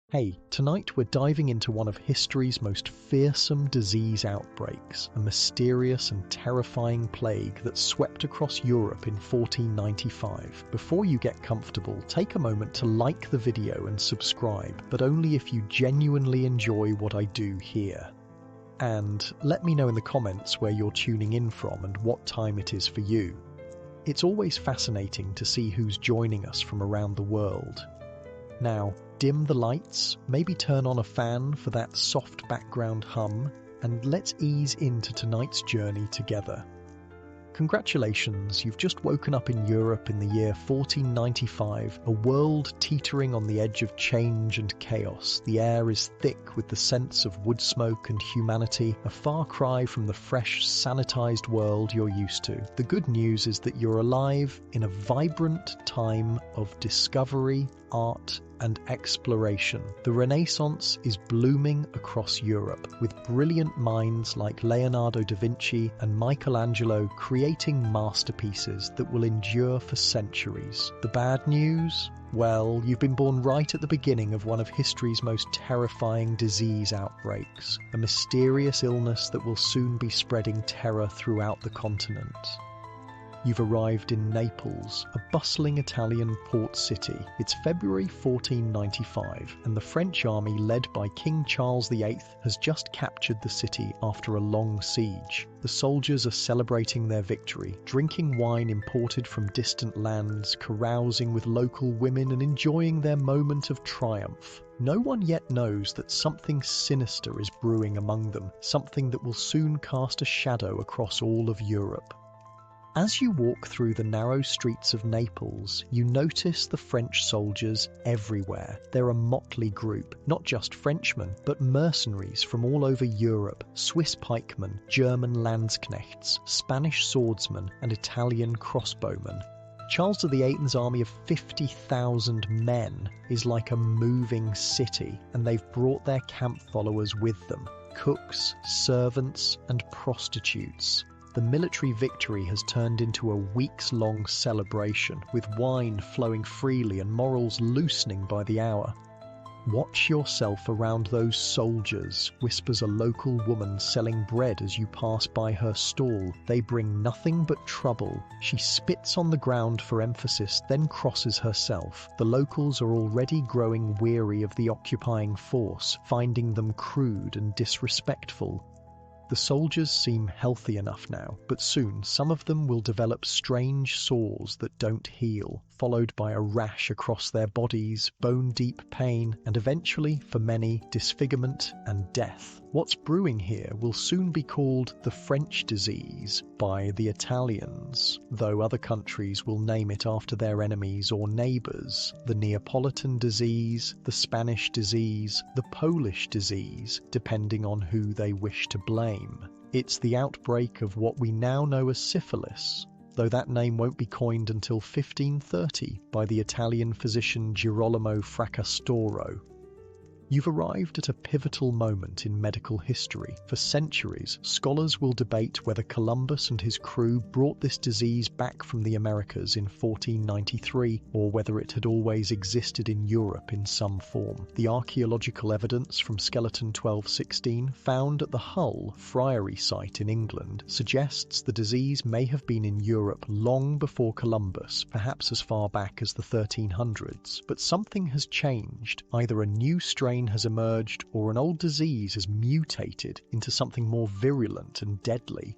Hey, tonight we're diving into one of history's most fearsome disease outbreaks, a mysterious and terrifying plague that swept across Europe in 1495. Before you get comfortable, take a moment to like the video and subscribe, but only if you genuinely enjoy what I do here. And let me know in the comments where you're tuning in from and what time it is for you. It's always fascinating to see who's joining us from around the world. Now, dim the lights, maybe turn on a fan for that soft background hum, and let's ease into tonight's journey together. Congratulations, you've just woken up in Europe in the year 1495, a world teetering on the edge of change and chaos. The air is thick with the sense of wood smoke and humanity, a far cry from the fresh, sanitized world you're used to. The good news is that you're alive in a vibrant time of discovery, art, and exploration. The Renaissance is blooming across Europe, with brilliant minds like Leonardo da Vinci and Michelangelo creating masterpieces that will endure for centuries. The bad news? Well, you've been born right at the beginning of one of history's most terrifying disease outbreaks, a mysterious illness that will soon be spreading terror throughout the continent. You've arrived in Naples, a bustling Italian port city. It's February 1495, and the French army led by King Charles VIII has just captured the city after a long siege. The soldiers are celebrating their victory, drinking wine imported from distant lands, carousing with local women and enjoying their moment of triumph. No one yet knows that something sinister is brewing among them, something that will soon cast a shadow across all of Europe. As you walk through the narrow streets of Naples, you notice the French soldiers everywhere. They're a motley group, not just Frenchmen, but mercenaries from all over Europe, Swiss pikemen, German landsknechts, Spanish swordsmen, and Italian crossbowmen. Charles VIII's army of 50,000 men is like a moving city, and they've brought their camp followers with them, cooks, servants, and prostitutes. The military victory has turned into a weeks-long celebration, with wine flowing freely and morals loosening by the hour. "Watch yourself around those soldiers," whispers a local woman selling bread as you pass by her stall. "They bring nothing but trouble." She spits on the ground for emphasis, then crosses herself. The locals are already growing weary of the occupying force, finding them crude and disrespectful. The soldiers seem healthy enough now, but soon some of them will develop strange sores that don't heal, followed by a rash across their bodies, bone-deep pain, and eventually, for many, disfigurement and death. What's brewing here will soon be called the French disease by the Italians, though other countries will name it after their enemies or neighbours: the Neapolitan disease, the Spanish disease, the Polish disease, depending on who they wish to blame. It's the outbreak of what we now know as syphilis, though that name won't be coined until 1530 by the Italian physician Girolamo Fracastoro. You've arrived at a pivotal moment in medical history. For centuries, scholars will debate whether Columbus and his crew brought this disease back from the Americas in 1493, or whether it had always existed in Europe in some form. The archaeological evidence from skeleton 1216, found at the Hull Friary site in England, suggests the disease may have been in Europe long before Columbus, perhaps as far back as the 1300s. But something has changed. Either a new strain has emerged, or an old disease has mutated into something more virulent and deadly.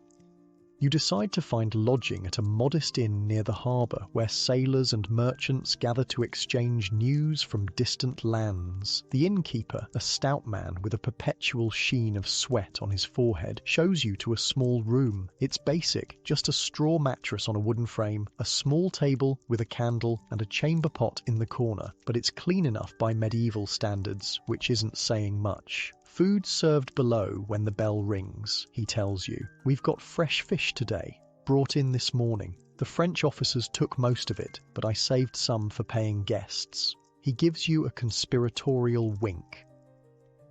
You decide to find lodging at a modest inn near the harbour, where sailors and merchants gather to exchange news from distant lands. The innkeeper, a stout man with a perpetual sheen of sweat on his forehead, shows you to a small room. It's basic, just a straw mattress on a wooden frame, a small table with a candle, and a chamber pot in the corner, but it's clean enough by medieval standards, which isn't saying much. "Food served below when the bell rings," he tells you. "We've got fresh fish today, brought in this morning. The French officers took most of it, but I saved some for paying guests." He gives you a conspiratorial wink.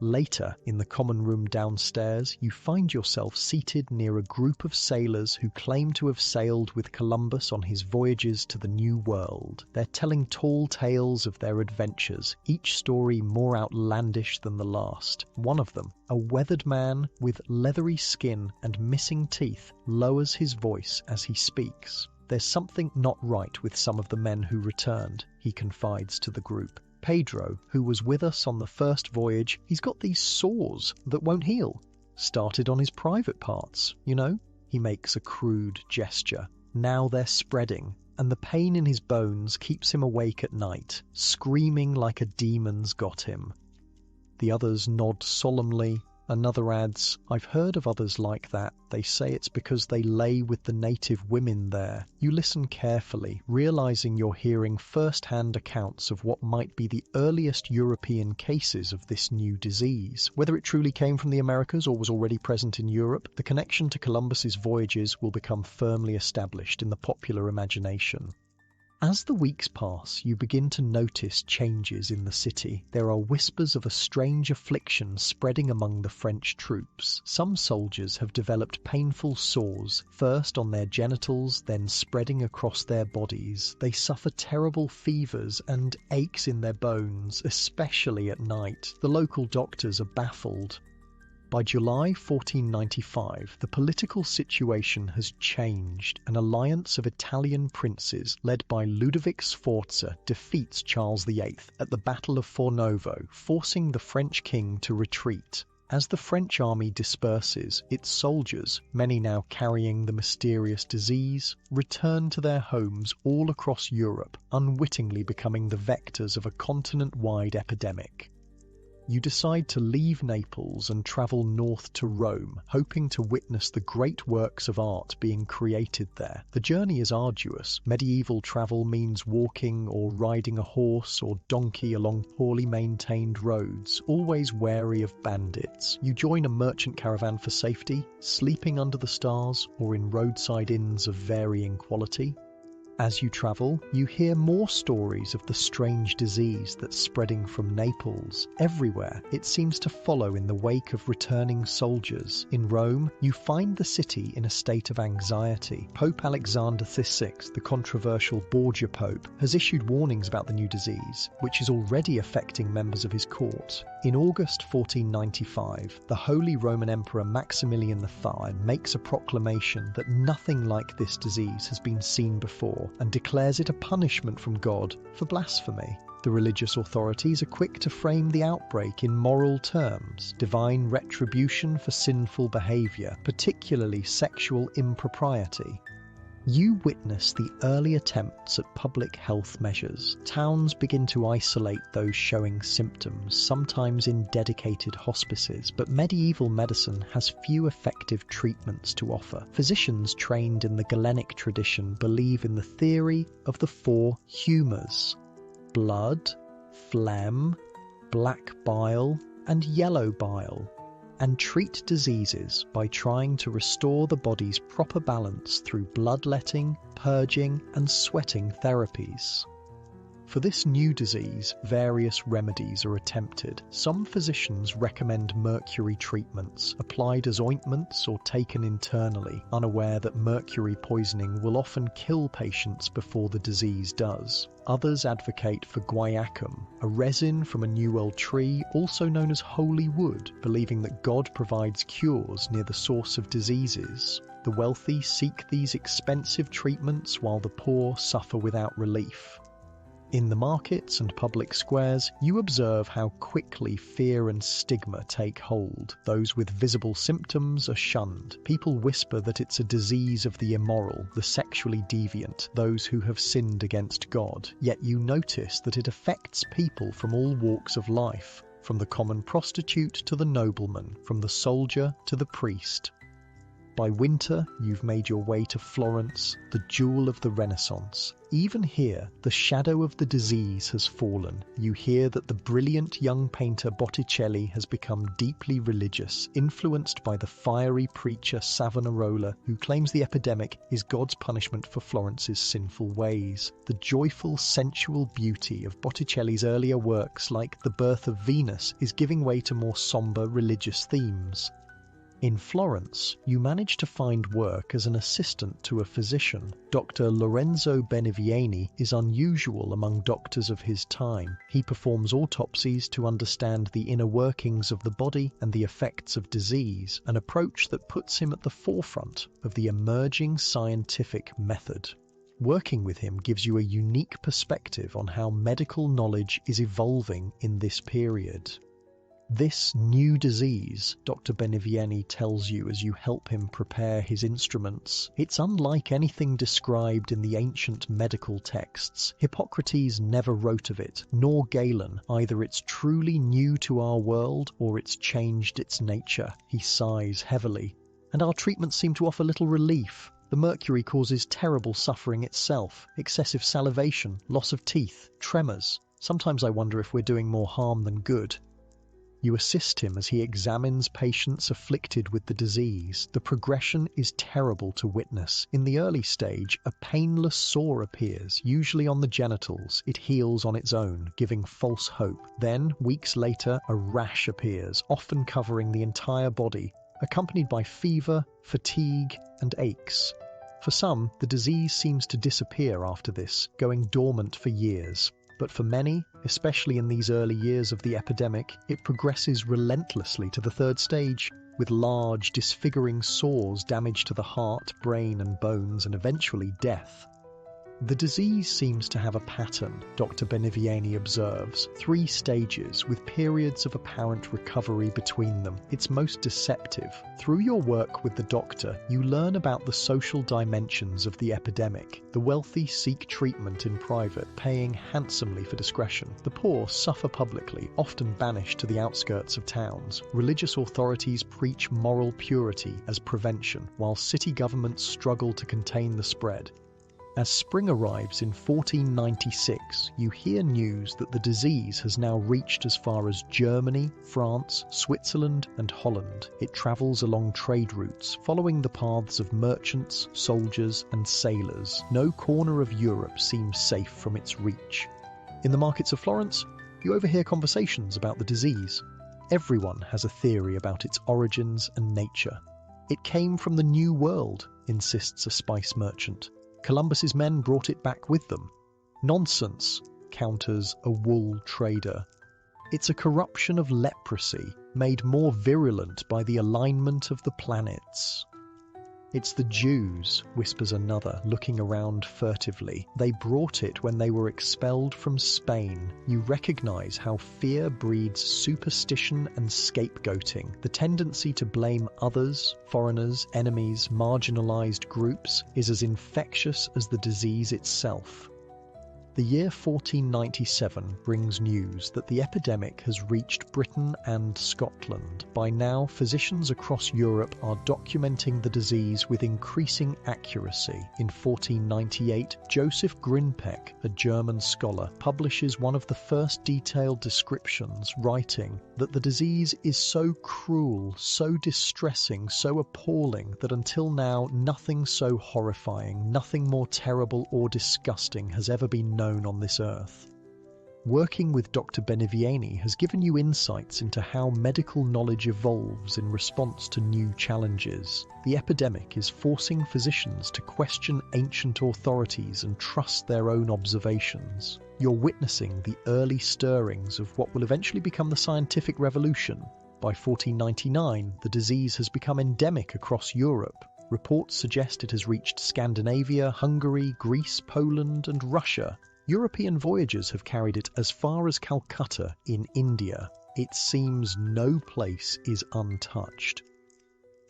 Later, in the common room downstairs, you find yourself seated near a group of sailors who claim to have sailed with Columbus on his voyages to the New World. They're telling tall tales of their adventures, each story more outlandish than the last. One of them, a weathered man with leathery skin and missing teeth, lowers his voice as he speaks. "There's something not right with some of the men who returned," he confides to the group. "Pedro, who was with us on the first voyage, he's got these sores that won't heal. Started on his private parts, you know?" He makes a crude gesture. "Now they're spreading, and the pain in his bones keeps him awake at night, screaming like a demon's got him." The others nod solemnly. Another adds, "I've heard of others like that. They say it's because they lay with the native women there." You listen carefully, realizing you're hearing first-hand accounts of what might be the earliest European cases of this new disease. Whether it truly came from the Americas or was already present in Europe, the connection to Columbus's voyages will become firmly established in the popular imagination. As the weeks pass, you begin to notice changes in the city. There are whispers of a strange affliction spreading among the French troops. Some soldiers have developed painful sores, first on their genitals, then spreading across their bodies. They suffer terrible fevers and aches in their bones, especially at night. The local doctors are baffled. By July 1495, the political situation has changed. An alliance of Italian princes, led by Ludovic Sforza, defeats Charles VIII at the Battle of Fornovo, forcing the French king to retreat. As the French army disperses, its soldiers, many now carrying the mysterious disease, return to their homes all across Europe, unwittingly becoming the vectors of a continent-wide epidemic. You decide to leave Naples and travel north to Rome, hoping to witness the great works of art being created there. The journey is arduous. Medieval travel means walking or riding a horse or donkey along poorly maintained roads, always wary of bandits. You join a merchant caravan for safety, sleeping under the stars or in roadside inns of varying quality. As you travel, you hear more stories of the strange disease that's spreading from Naples. Everywhere, it seems to follow in the wake of returning soldiers. In Rome, you find the city in a state of anxiety. Pope Alexander VI, the controversial Borgia Pope, has issued warnings about the new disease, which is already affecting members of his court. In August 1495, the Holy Roman Emperor Maximilian III makes a proclamation that nothing like this disease has been seen before, and declares it a punishment from God for blasphemy. The religious authorities are quick to frame the outbreak in moral terms, divine retribution for sinful behavior, particularly sexual impropriety. You witness the early attempts at public health measures. Towns begin to isolate those showing symptoms, sometimes in dedicated hospices, but medieval medicine has few effective treatments to offer. Physicians trained in the Galenic tradition believe in the theory of the four humours: blood, phlegm, black bile, and yellow bile, and treat diseases by trying to restore the body's proper balance through bloodletting, purging, and sweating therapies. For this new disease, various remedies are attempted. Some physicians recommend mercury treatments, applied as ointments or taken internally, unaware that mercury poisoning will often kill patients before the disease does. Others advocate for guaiacum, a resin from a New World tree, also known as holy wood, believing that God provides cures near the source of diseases. The wealthy seek these expensive treatments while the poor suffer without relief. In the markets and public squares, you observe how quickly fear and stigma take hold. Those with visible symptoms are shunned. People whisper that it's a disease of the immoral, the sexually deviant, those who have sinned against God. Yet you notice that it affects people from all walks of life, from the common prostitute to the nobleman, from the soldier to the priest. By winter, you've made your way to Florence, the jewel of the Renaissance. Even here, the shadow of the disease has fallen. You hear that the brilliant young painter Botticelli has become deeply religious, influenced by the fiery preacher Savonarola, who claims the epidemic is God's punishment for Florence's sinful ways. The joyful, sensual beauty of Botticelli's earlier works, like The Birth of Venus, is giving way to more somber religious themes. In Florence, you manage to find work as an assistant to a physician. Dr. Lorenzo Benevieni is unusual among doctors of his time. He performs autopsies to understand the inner workings of the body and the effects of disease, an approach that puts him at the forefront of the emerging scientific method. Working with him gives you a unique perspective on how medical knowledge is evolving in this period. This new disease, Dr. Benevieni tells you as you help him prepare his instruments, it's unlike anything described in the ancient medical texts. Hippocrates never wrote of it, nor Galen. Either it's truly new to our world, or it's changed its nature. He sighs heavily. And our treatments seem to offer little relief. The mercury causes terrible suffering itself, excessive salivation, loss of teeth, tremors. Sometimes I wonder if we're doing more harm than good. You assist him as he examines patients afflicted with the disease. The progression is terrible to witness. In the early stage, a painless sore appears, usually on the genitals. It heals on its own, giving false hope. Then, weeks later, a rash appears, often covering the entire body, accompanied by fever, fatigue, and aches. For some, the disease seems to disappear after this, going dormant for years. But for many, especially in these early years of the epidemic, it progresses relentlessly to the third stage, with large, disfiguring sores, damage to the heart, brain, and bones, and eventually death. The disease seems to have a pattern, Dr. Benevieni observes, 3 stages with periods of apparent recovery between them. It's most deceptive. Through your work with the doctor, you learn about the social dimensions of the epidemic. The wealthy seek treatment in private, paying handsomely for discretion. The poor suffer publicly, often banished to the outskirts of towns. Religious authorities preach moral purity as prevention, while city governments struggle to contain the spread. As spring arrives in 1496, you hear news that the disease has now reached as far as Germany, France, Switzerland, and Holland. It travels along trade routes, following the paths of merchants, soldiers, and sailors. No corner of Europe seems safe from its reach. In the markets of Florence, you overhear conversations about the disease. Everyone has a theory about its origins and nature. It came from the New World, insists a spice merchant. Columbus's men brought it back with them. Nonsense, counters a wool trader. It's a corruption of leprosy, made more virulent by the alignment of the planets. It's the Jews, whispers another, looking around furtively. They brought it when they were expelled from Spain. You recognize how fear breeds superstition and scapegoating. The tendency to blame others, foreigners, enemies, marginalized groups, is as infectious as the disease itself. The year 1497 brings news that the epidemic has reached Britain and Scotland. By now, physicians across Europe are documenting the disease with increasing accuracy. In 1498, Joseph Grinpec, a German scholar, publishes one of the first detailed descriptions, writing that the disease is so cruel, so distressing, so appalling that until now nothing so horrifying, nothing more terrible or disgusting has ever been known on this earth. Working with Dr. Benevieni has given you insights into how medical knowledge evolves in response to new challenges. The epidemic is forcing physicians to question ancient authorities and trust their own observations. You're witnessing the early stirrings of what will eventually become the scientific revolution. By 1499, the disease has become endemic across Europe. Reports suggest it has reached Scandinavia, Hungary, Greece, Poland, and Russia. European voyagers have carried it as far as Calcutta in India. It seems no place is untouched.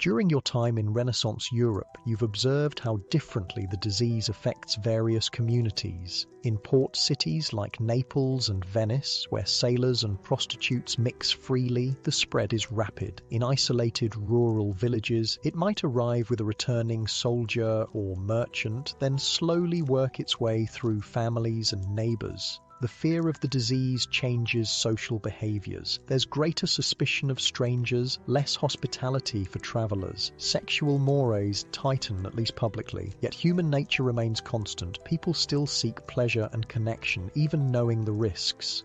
During your time in Renaissance Europe, you've observed how differently the disease affects various communities. In port cities like Naples and Venice, where sailors and prostitutes mix freely, the spread is rapid. In isolated rural villages, it might arrive with a returning soldier or merchant, then slowly work its way through families and neighbors. The fear of the disease changes social behaviors. There's greater suspicion of strangers, less hospitality for travelers. Sexual mores tighten, at least publicly. Yet human nature remains constant. People still seek pleasure and connection, even knowing the risks.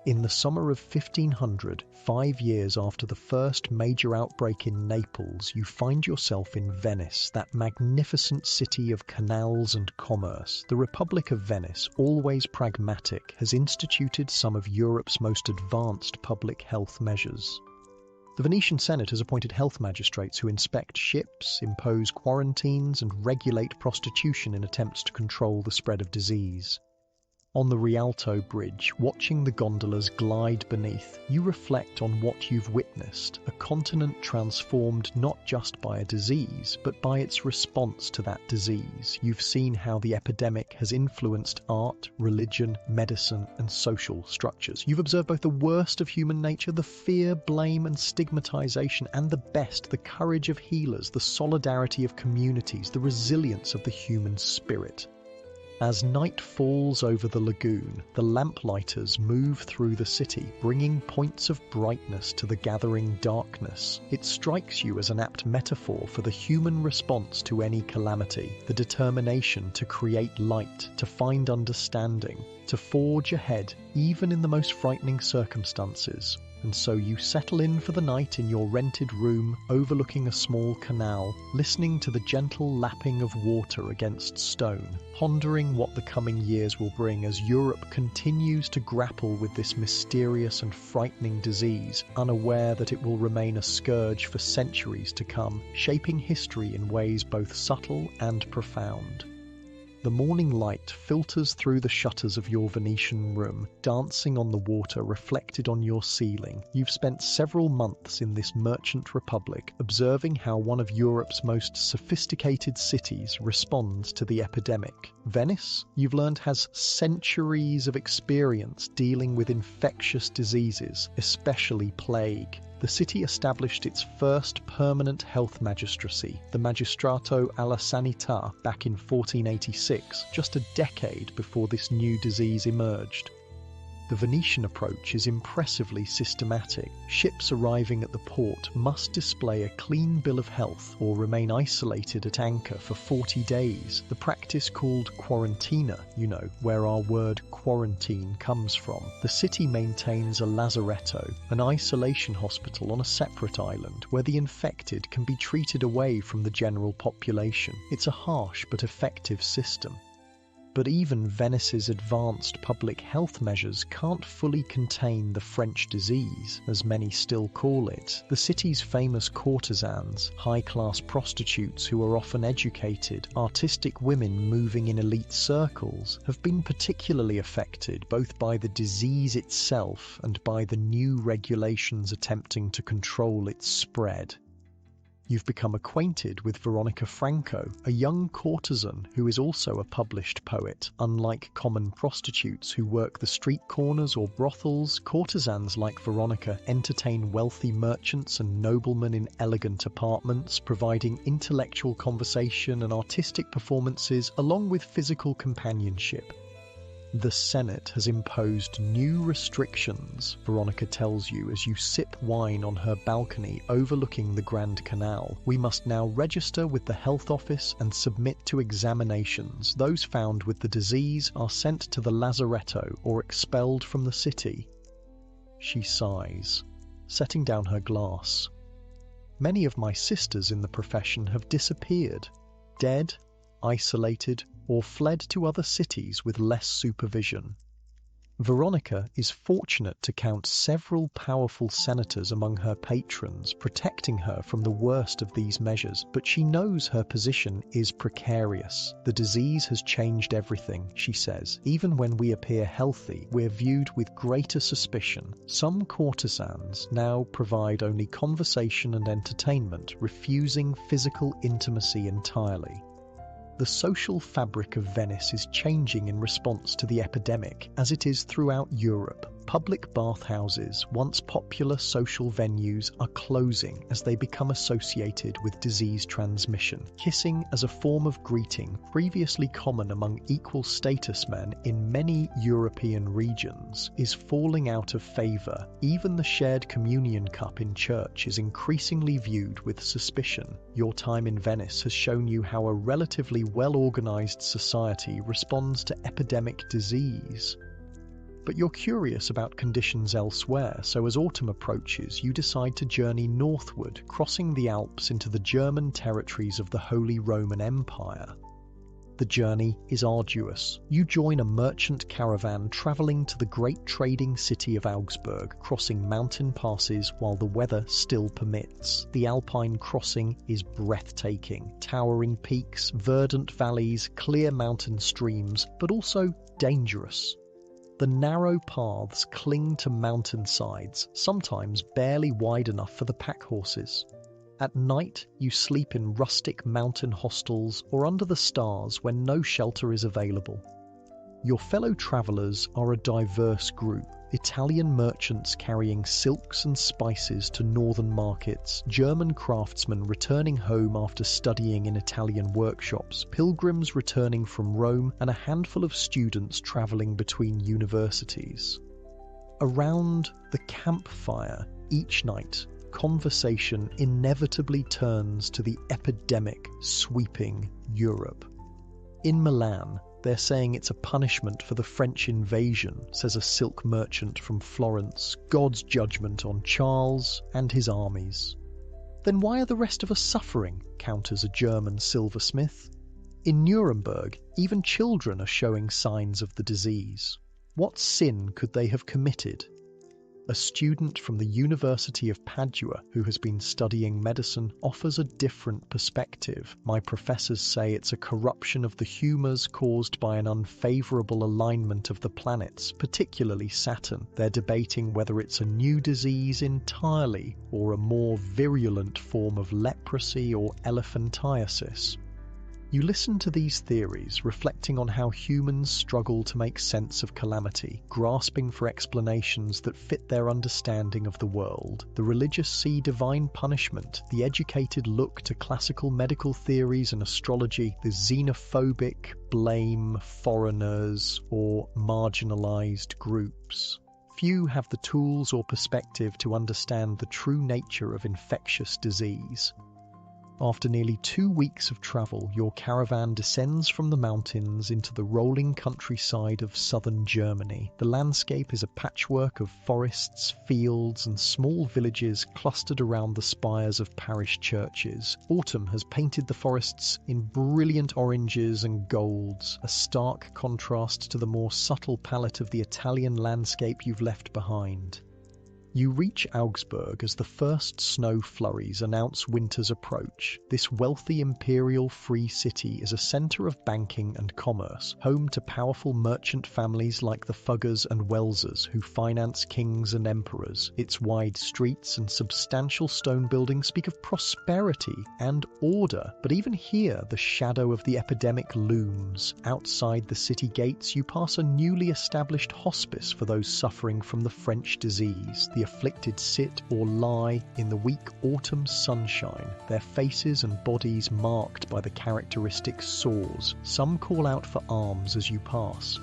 In the summer of 1500, 5 years after the first major outbreak in Naples, you find yourself in Venice, that magnificent city of canals and commerce. The Republic of Venice, always pragmatic, has instituted some of Europe's most advanced public health measures. The Venetian Senate has appointed health magistrates who inspect ships, impose quarantines, and regulate prostitution in attempts to control the spread of disease. On the Rialto Bridge, watching the gondolas glide beneath, you reflect on what you've witnessed, a continent transformed not just by a disease, but by its response to that disease. You've seen how the epidemic has influenced art, religion, medicine, and social structures. You've observed both the worst of human nature, the fear, blame, and stigmatization, and the best, the courage of healers, the solidarity of communities, the resilience of the human spirit. As night falls over the lagoon, the lamplighters move through the city, bringing points of brightness to the gathering darkness. It strikes you as an apt metaphor for the human response to any calamity, the determination to create light, to find understanding, to forge ahead, even in the most frightening circumstances. And so you settle in for the night in your rented room overlooking a small canal, listening to the gentle lapping of water against stone, pondering what the coming years will bring as Europe continues to grapple with this mysterious and frightening disease, unaware that it will remain a scourge for centuries to come, shaping history in ways both subtle and profound. The morning light filters through the shutters of your Venetian room, dancing on the water reflected on your ceiling. You've spent several months in this merchant republic, observing how one of Europe's most sophisticated cities responds to the epidemic. Venice, you've learned, has centuries of experience dealing with infectious diseases, especially plague. The city established its first permanent health magistracy, the Magistrato alla Sanità, back in 1486, just a decade before this new disease emerged. The Venetian approach is impressively systematic. Ships arriving at the port must display a clean bill of health or remain isolated at anchor for 40 days, the practice called quarantina, where our word quarantine comes from. The city maintains a lazaretto, an isolation hospital on a separate island, where the infected can be treated away from the general population. It's a harsh but effective system. But even Venice's advanced public health measures can't fully contain the French disease, as many still call it. The city's famous courtesans, high-class prostitutes who are often educated, artistic women moving in elite circles, have been particularly affected both by the disease itself and by the new regulations attempting to control its spread. You've become acquainted with Veronica Franco, a young courtesan who is also a published poet. Unlike common prostitutes who work the street corners or brothels, courtesans like Veronica entertain wealthy merchants and noblemen in elegant apartments, providing intellectual conversation and artistic performances along with physical companionship. The Senate has imposed new restrictions, Veronica tells you as you sip wine on her balcony overlooking the Grand Canal. We must now register with the health office and submit to examinations. Those found with the disease are sent to the lazaretto or expelled from the city. She sighs, setting down her glass. Many of my sisters in the profession have disappeared, dead, isolated, or fled to other cities with less supervision. Veronica is fortunate to count several powerful senators among her patrons, protecting her from the worst of these measures, but she knows her position is precarious. The disease has changed everything, she says. Even when we appear healthy, we're viewed with greater suspicion. Some courtesans now provide only conversation and entertainment, refusing physical intimacy entirely. The social fabric of Venice is changing in response to the epidemic, as it is throughout Europe. Public bathhouses, once popular social venues, are closing as they become associated with disease transmission. Kissing as a form of greeting, previously common among equal status men in many European regions, is falling out of favor. Even the shared communion cup in church is increasingly viewed with suspicion. Your time in Venice has shown you how a relatively well-organized society responds to epidemic disease. But you're curious about conditions elsewhere, so as autumn approaches, you decide to journey northward, crossing the Alps into the German territories of the Holy Roman Empire. The journey is arduous. You join a merchant caravan traveling to the great trading city of Augsburg, crossing mountain passes while the weather still permits. The Alpine crossing is breathtaking. Towering peaks, verdant valleys, clear mountain streams, but also dangerous. The narrow paths cling to mountain sides, sometimes barely wide enough for the pack horses. At night, you sleep in rustic mountain hostels or under the stars when no shelter is available. Your fellow travelers are a diverse group. Italian merchants carrying silks and spices to northern markets, German craftsmen returning home after studying in Italian workshops, pilgrims returning from Rome, and a handful of students traveling between universities. Around the campfire each night, conversation inevitably turns to the epidemic sweeping Europe. In Milan, they're saying it's a punishment for the French invasion, says a silk merchant from Florence, God's judgment on Charles and his armies. Then why are the rest of us suffering, counters a German silversmith. In Nuremberg, even children are showing signs of the disease. What sin could they have committed? A student from the University of Padua who has been studying medicine offers a different perspective. My professors say it's a corruption of the humours caused by an unfavourable alignment of the planets, particularly Saturn. They're debating whether it's a new disease entirely or a more virulent form of leprosy or elephantiasis. You listen to these theories, reflecting on how humans struggle to make sense of calamity, grasping for explanations that fit their understanding of the world. The religious see divine punishment, the educated look to classical medical theories and astrology, the xenophobic blame foreigners or marginalized groups. Few have the tools or perspective to understand the true nature of infectious disease. After nearly 2 weeks of travel, your caravan descends from the mountains into the rolling countryside of southern Germany. The landscape is a patchwork of forests, fields, and small villages clustered around the spires of parish churches. Autumn has painted the forests in brilliant oranges and golds, a stark contrast to the more subtle palette of the Italian landscape you've left behind. You reach Augsburg as the first snow flurries announce winter's approach. This wealthy imperial free city is a centre of banking and commerce, home to powerful merchant families like the Fuggers and Welsers who finance kings and emperors. Its wide streets and substantial stone buildings speak of prosperity and order, but even here the shadow of the epidemic looms. Outside the city gates you pass a newly established hospice for those suffering from the French disease. The afflicted sit or lie in the weak autumn sunshine, their faces and bodies marked by the characteristic sores. Some call out for alms as you pass.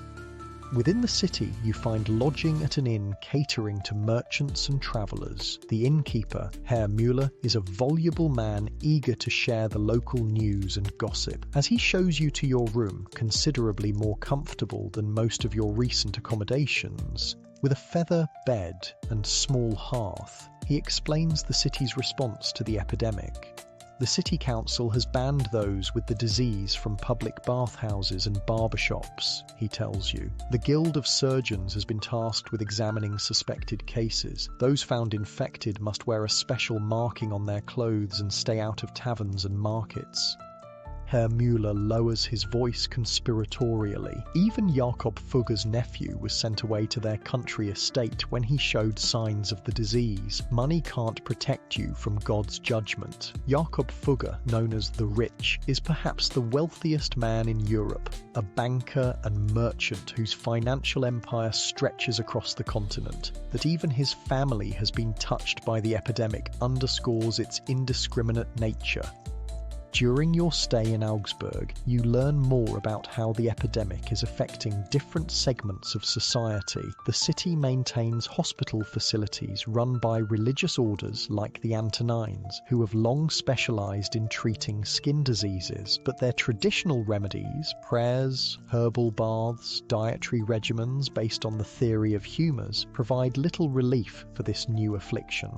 Within the city, you find lodging at an inn catering to merchants and travellers. The innkeeper, Herr Müller, is a voluble man eager to share the local news and gossip. As he shows you to your room, considerably more comfortable than most of your recent accommodations, with a feather bed and small hearth, he explains the city's response to the epidemic. The city council has banned those with the disease from public bathhouses and barbershops, he tells you. The Guild of Surgeons has been tasked with examining suspected cases. Those found infected must wear a special marking on their clothes and stay out of taverns and markets. Herr Müller lowers his voice conspiratorially. Even Jakob Fugger's nephew was sent away to their country estate when he showed signs of the disease. Money can't protect you from God's judgment. Jakob Fugger, known as the Rich, is perhaps the wealthiest man in Europe, a banker and merchant whose financial empire stretches across the continent. That even his family has been touched by the epidemic underscores its indiscriminate nature. During your stay in Augsburg, you learn more about how the epidemic is affecting different segments of society. The city maintains hospital facilities run by religious orders like the Antonines, who have long specialized in treating skin diseases, but their traditional remedies, prayers, herbal baths, dietary regimens based on the theory of humours, provide little relief for this new affliction.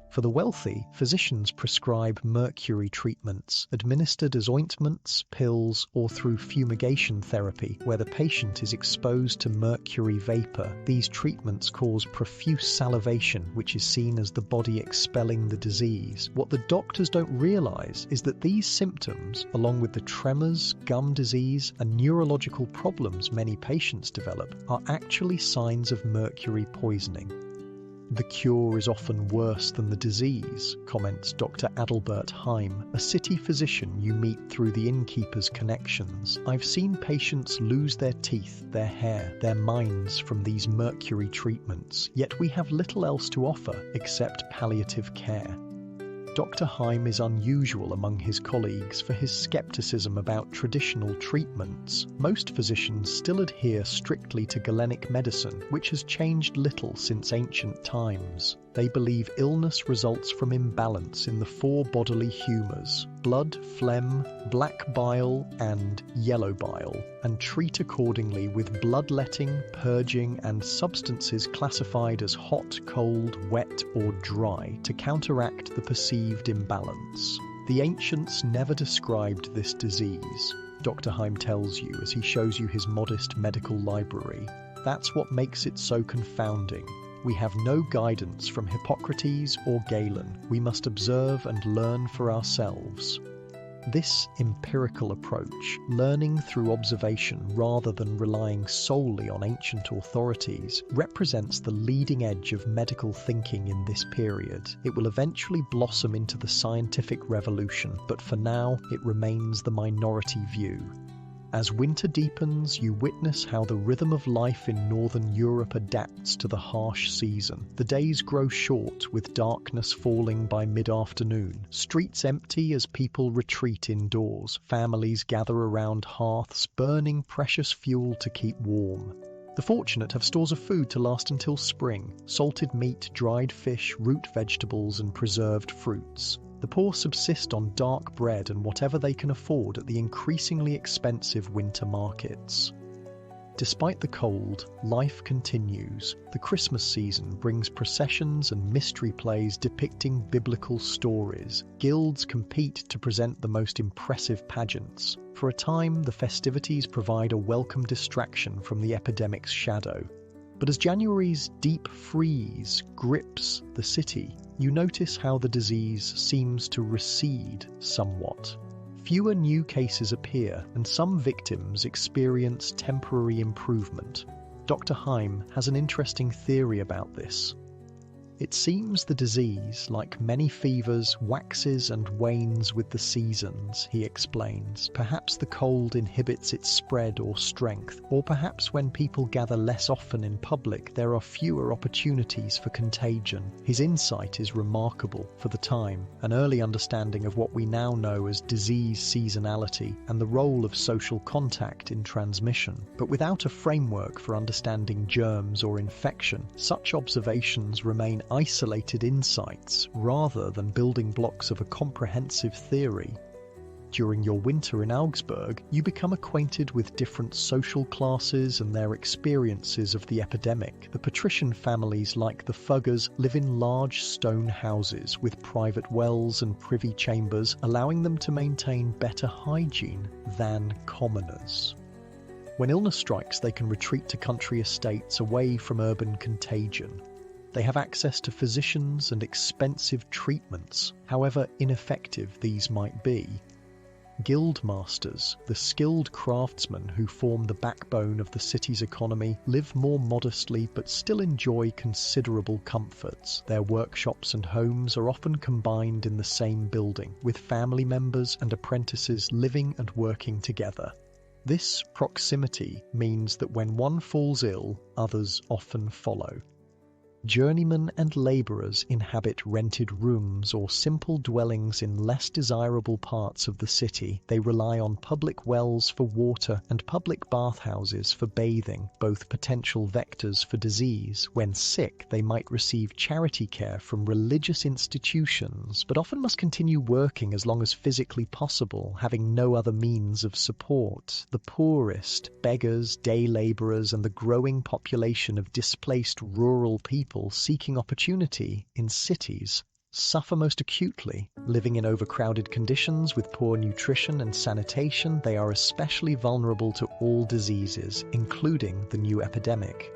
For the wealthy, physicians prescribe mercury treatments, administered as ointments, pills, or through fumigation therapy, where the patient is exposed to mercury vapor. These treatments cause profuse salivation, which is seen as the body expelling the disease. What the doctors don't realize is that these symptoms, along with the tremors, gum disease, and neurological problems many patients develop, are actually signs of mercury poisoning. The cure is often worse than the disease, comments Dr. Adalbert Heim, a city physician you meet through the innkeeper's connections. I've seen patients lose their teeth, their hair, their minds from these mercury treatments, yet we have little else to offer except palliative care. Dr. Heim is unusual among his colleagues for his skepticism about traditional treatments. Most physicians still adhere strictly to Galenic medicine, which has changed little since ancient times. They believe illness results from imbalance in the four bodily humours: blood, phlegm, black bile, and yellow bile, and treat accordingly with bloodletting, purging, and substances classified as hot, cold, wet, or dry to counteract the perceived imbalance. The ancients never described this disease, Dr. Heim tells you as he shows you his modest medical library. That's what makes it so confounding. We have no guidance from Hippocrates or Galen. We must observe and learn for ourselves. This empirical approach, learning through observation rather than relying solely on ancient authorities, represents the leading edge of medical thinking in this period. It will eventually blossom into the scientific revolution, but for now it remains the minority view. As winter deepens, you witness how the rhythm of life in northern Europe adapts to the harsh season. The days grow short, with darkness falling by mid-afternoon. Streets empty as people retreat indoors. Families gather around hearths, burning precious fuel to keep warm. The fortunate have stores of food to last until spring: salted meat, dried fish, root vegetables, and preserved fruits. The poor subsist on dark bread and whatever they can afford at the increasingly expensive winter markets. Despite the cold, life continues. The Christmas season brings processions and mystery plays depicting biblical stories. Guilds compete to present the most impressive pageants. For a time, the festivities provide a welcome distraction from the epidemic's shadow. But as January's deep freeze grips the city, you notice how the disease seems to recede somewhat. Fewer new cases appear, and some victims experience temporary improvement. Dr. Heim has an interesting theory about this. It seems the disease, like many fevers, waxes and wanes with the seasons, he explains. Perhaps the cold inhibits its spread or strength, or perhaps when people gather less often in public, there are fewer opportunities for contagion. His insight is remarkable for the time, an early understanding of what we now know as disease seasonality and the role of social contact in transmission. But without a framework for understanding germs or infection, such observations remain isolated insights rather than building blocks of a comprehensive theory. During your winter in Augsburg, you become acquainted with different social classes and their experiences of the epidemic. The patrician families like the Fuggers live in large stone houses with private wells and privy chambers, allowing them to maintain better hygiene than commoners. When illness strikes, they can retreat to country estates away from urban contagion. They have access to physicians and expensive treatments, however ineffective these might be. Guild masters, the skilled craftsmen who form the backbone of the city's economy, live more modestly but still enjoy considerable comforts. Their workshops and homes are often combined in the same building, with family members and apprentices living and working together. This proximity means that when one falls ill, others often follow. Journeymen and labourers inhabit rented rooms or simple dwellings in less desirable parts of the city. They rely on public wells for water and public bathhouses for bathing, both potential vectors for disease. When sick, they might receive charity care from religious institutions, but often must continue working as long as physically possible, having no other means of support. The poorest, beggars, day labourers, and the growing population of displaced rural people seeking opportunity in cities suffer most acutely. Living in overcrowded conditions with poor nutrition and sanitation, they are especially vulnerable to all diseases, including the new epidemic.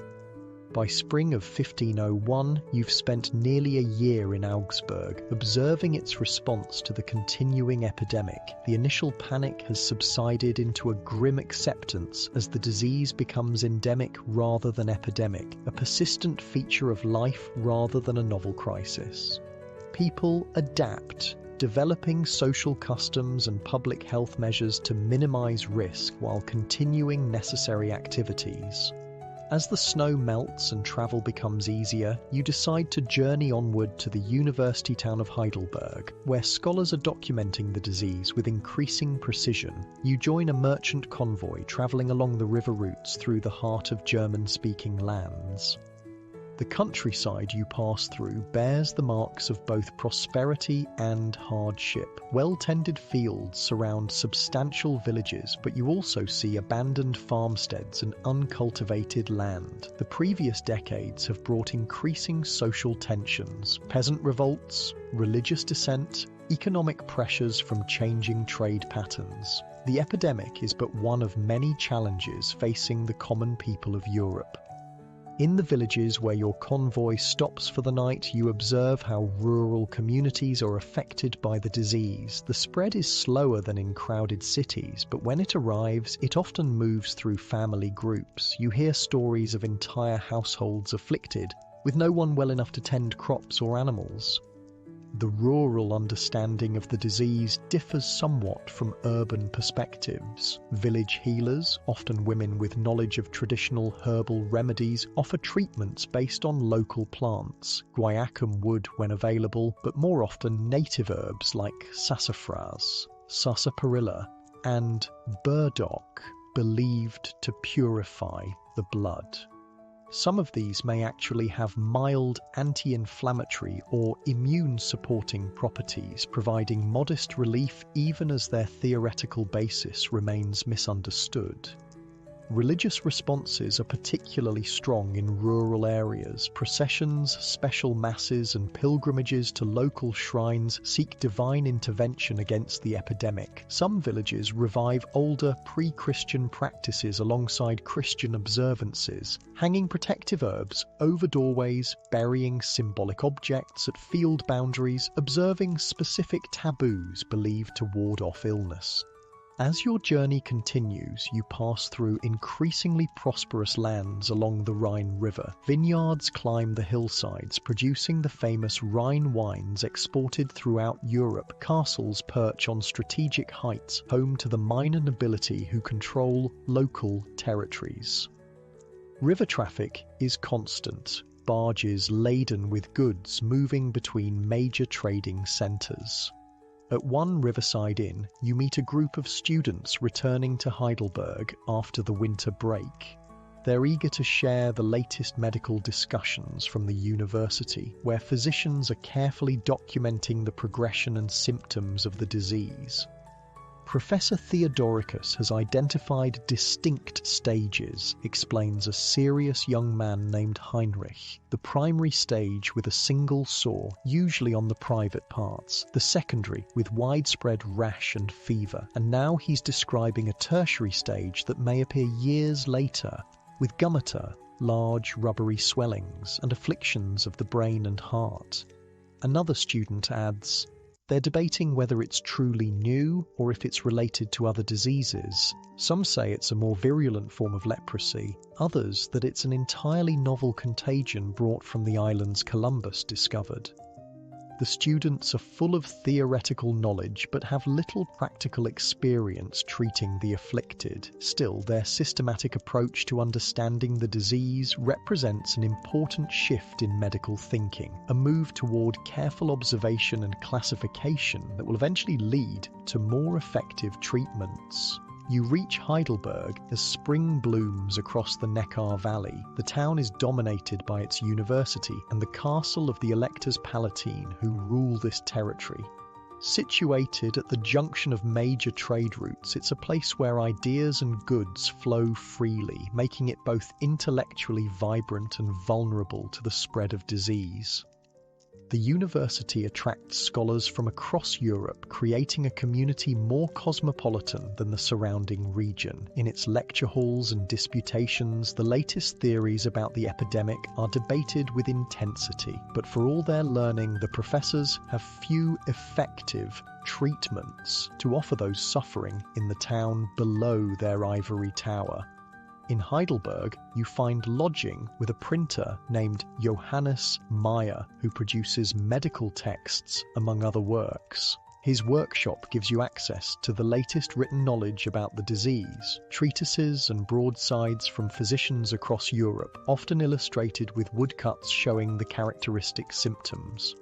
By spring of 1501, you've spent nearly a year in Augsburg, observing its response to the continuing epidemic. The initial panic has subsided into a grim acceptance as the disease becomes endemic rather than epidemic, a persistent feature of life rather than a novel crisis. People adapt, developing social customs and public health measures to minimize risk while continuing necessary activities. As the snow melts and travel becomes easier, you decide to journey onward to the university town of Heidelberg, where scholars are documenting the disease with increasing precision. You join a merchant convoy traveling along the river routes through the heart of German-speaking lands. The countryside you pass through bears the marks of both prosperity and hardship. Well-tended fields surround substantial villages, but you also see abandoned farmsteads and uncultivated land. The previous decades have brought increasing social tensions, peasant revolts, religious dissent, economic pressures from changing trade patterns. The epidemic is but one of many challenges facing the common people of Europe. In the villages where your convoy stops for the night, you observe how rural communities are affected by the disease. The spread is slower than in crowded cities, but when it arrives, it often moves through family groups. You hear stories of entire households afflicted, with no one well enough to tend crops or animals. The rural understanding of the disease differs somewhat from urban perspectives. Village healers, often women with knowledge of traditional herbal remedies, offer treatments based on local plants, guaiacum wood when available, but more often native herbs like sassafras, sarsaparilla, and burdock, believed to purify the blood. Some of these may actually have mild anti-inflammatory or immune-supporting properties, providing modest relief even as their theoretical basis remains misunderstood. Religious responses are particularly strong in rural areas. Processions, special masses, and pilgrimages to local shrines seek divine intervention against the epidemic. Some villages revive older pre-Christian practices alongside Christian observances, hanging protective herbs over doorways, burying symbolic objects at field boundaries, observing specific taboos believed to ward off illness. As your journey continues, you pass through increasingly prosperous lands along the Rhine River. Vineyards climb the hillsides, producing the famous Rhine wines exported throughout Europe. Castles perch on strategic heights, home to the minor nobility who control local territories. River traffic is constant, barges laden with goods moving between major trading centres. At one riverside inn, you meet a group of students returning to Heidelberg after the winter break. They're eager to share the latest medical discussions from the university, where physicians are carefully documenting the progression and symptoms of the disease. Professor Theodoricus has identified distinct stages, explains a serious young man named Heinrich. The primary stage with a single sore, usually on the private parts, the secondary with widespread rash and fever, and now he's describing a tertiary stage that may appear years later, with gumata, large rubbery swellings, and afflictions of the brain and heart. Another student adds, they're debating whether it's truly new or if it's related to other diseases. Some say it's a more virulent form of leprosy, others that it's an entirely novel contagion brought from the islands Columbus discovered. The students are full of theoretical knowledge but have little practical experience treating the afflicted. Still, their systematic approach to understanding the disease represents an important shift in medical thinking, a move toward careful observation and classification that will eventually lead to more effective treatments. You reach Heidelberg as spring blooms across the Neckar Valley. The town is dominated by its university and the castle of the Electors Palatine who rule this territory. Situated at the junction of major trade routes, it's a place where ideas and goods flow freely, making it both intellectually vibrant and vulnerable to the spread of disease. The university attracts scholars from across Europe, creating a community more cosmopolitan than the surrounding region. In its lecture halls and disputations, the latest theories about the epidemic are debated with intensity. But for all their learning, the professors have few effective treatments to offer those suffering in the town below their ivory tower. In Heidelberg, you find lodging with a printer named Johannes Meyer, who produces medical texts, among other works. His workshop gives you access to the latest written knowledge about the disease, treatises and broadsides from physicians across Europe, often illustrated with woodcuts showing the characteristic symptoms.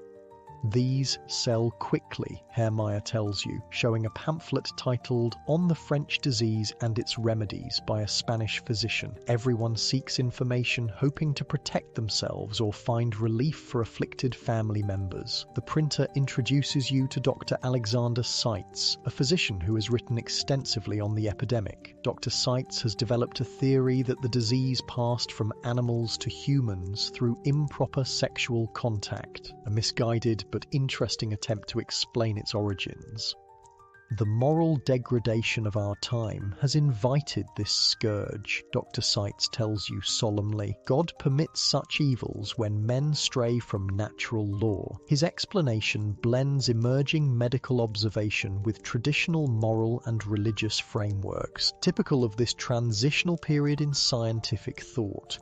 These sell quickly, Herr Meyer tells you, showing a pamphlet titled On the French Disease and Its Remedies by a Spanish physician. Everyone seeks information hoping to protect themselves or find relief for afflicted family members. The printer introduces you to Dr. Alexander Seitz, a physician who has written extensively on the epidemic. Dr. Seitz has developed a theory that the disease passed from animals to humans through improper sexual contact, a misguided but interesting attempt to explain its origins. The moral degradation of our time has invited this scourge, Dr. Seitz tells you solemnly. God permits such evils when men stray from natural law. His explanation blends emerging medical observation with traditional moral and religious frameworks, typical of this transitional period in scientific thought.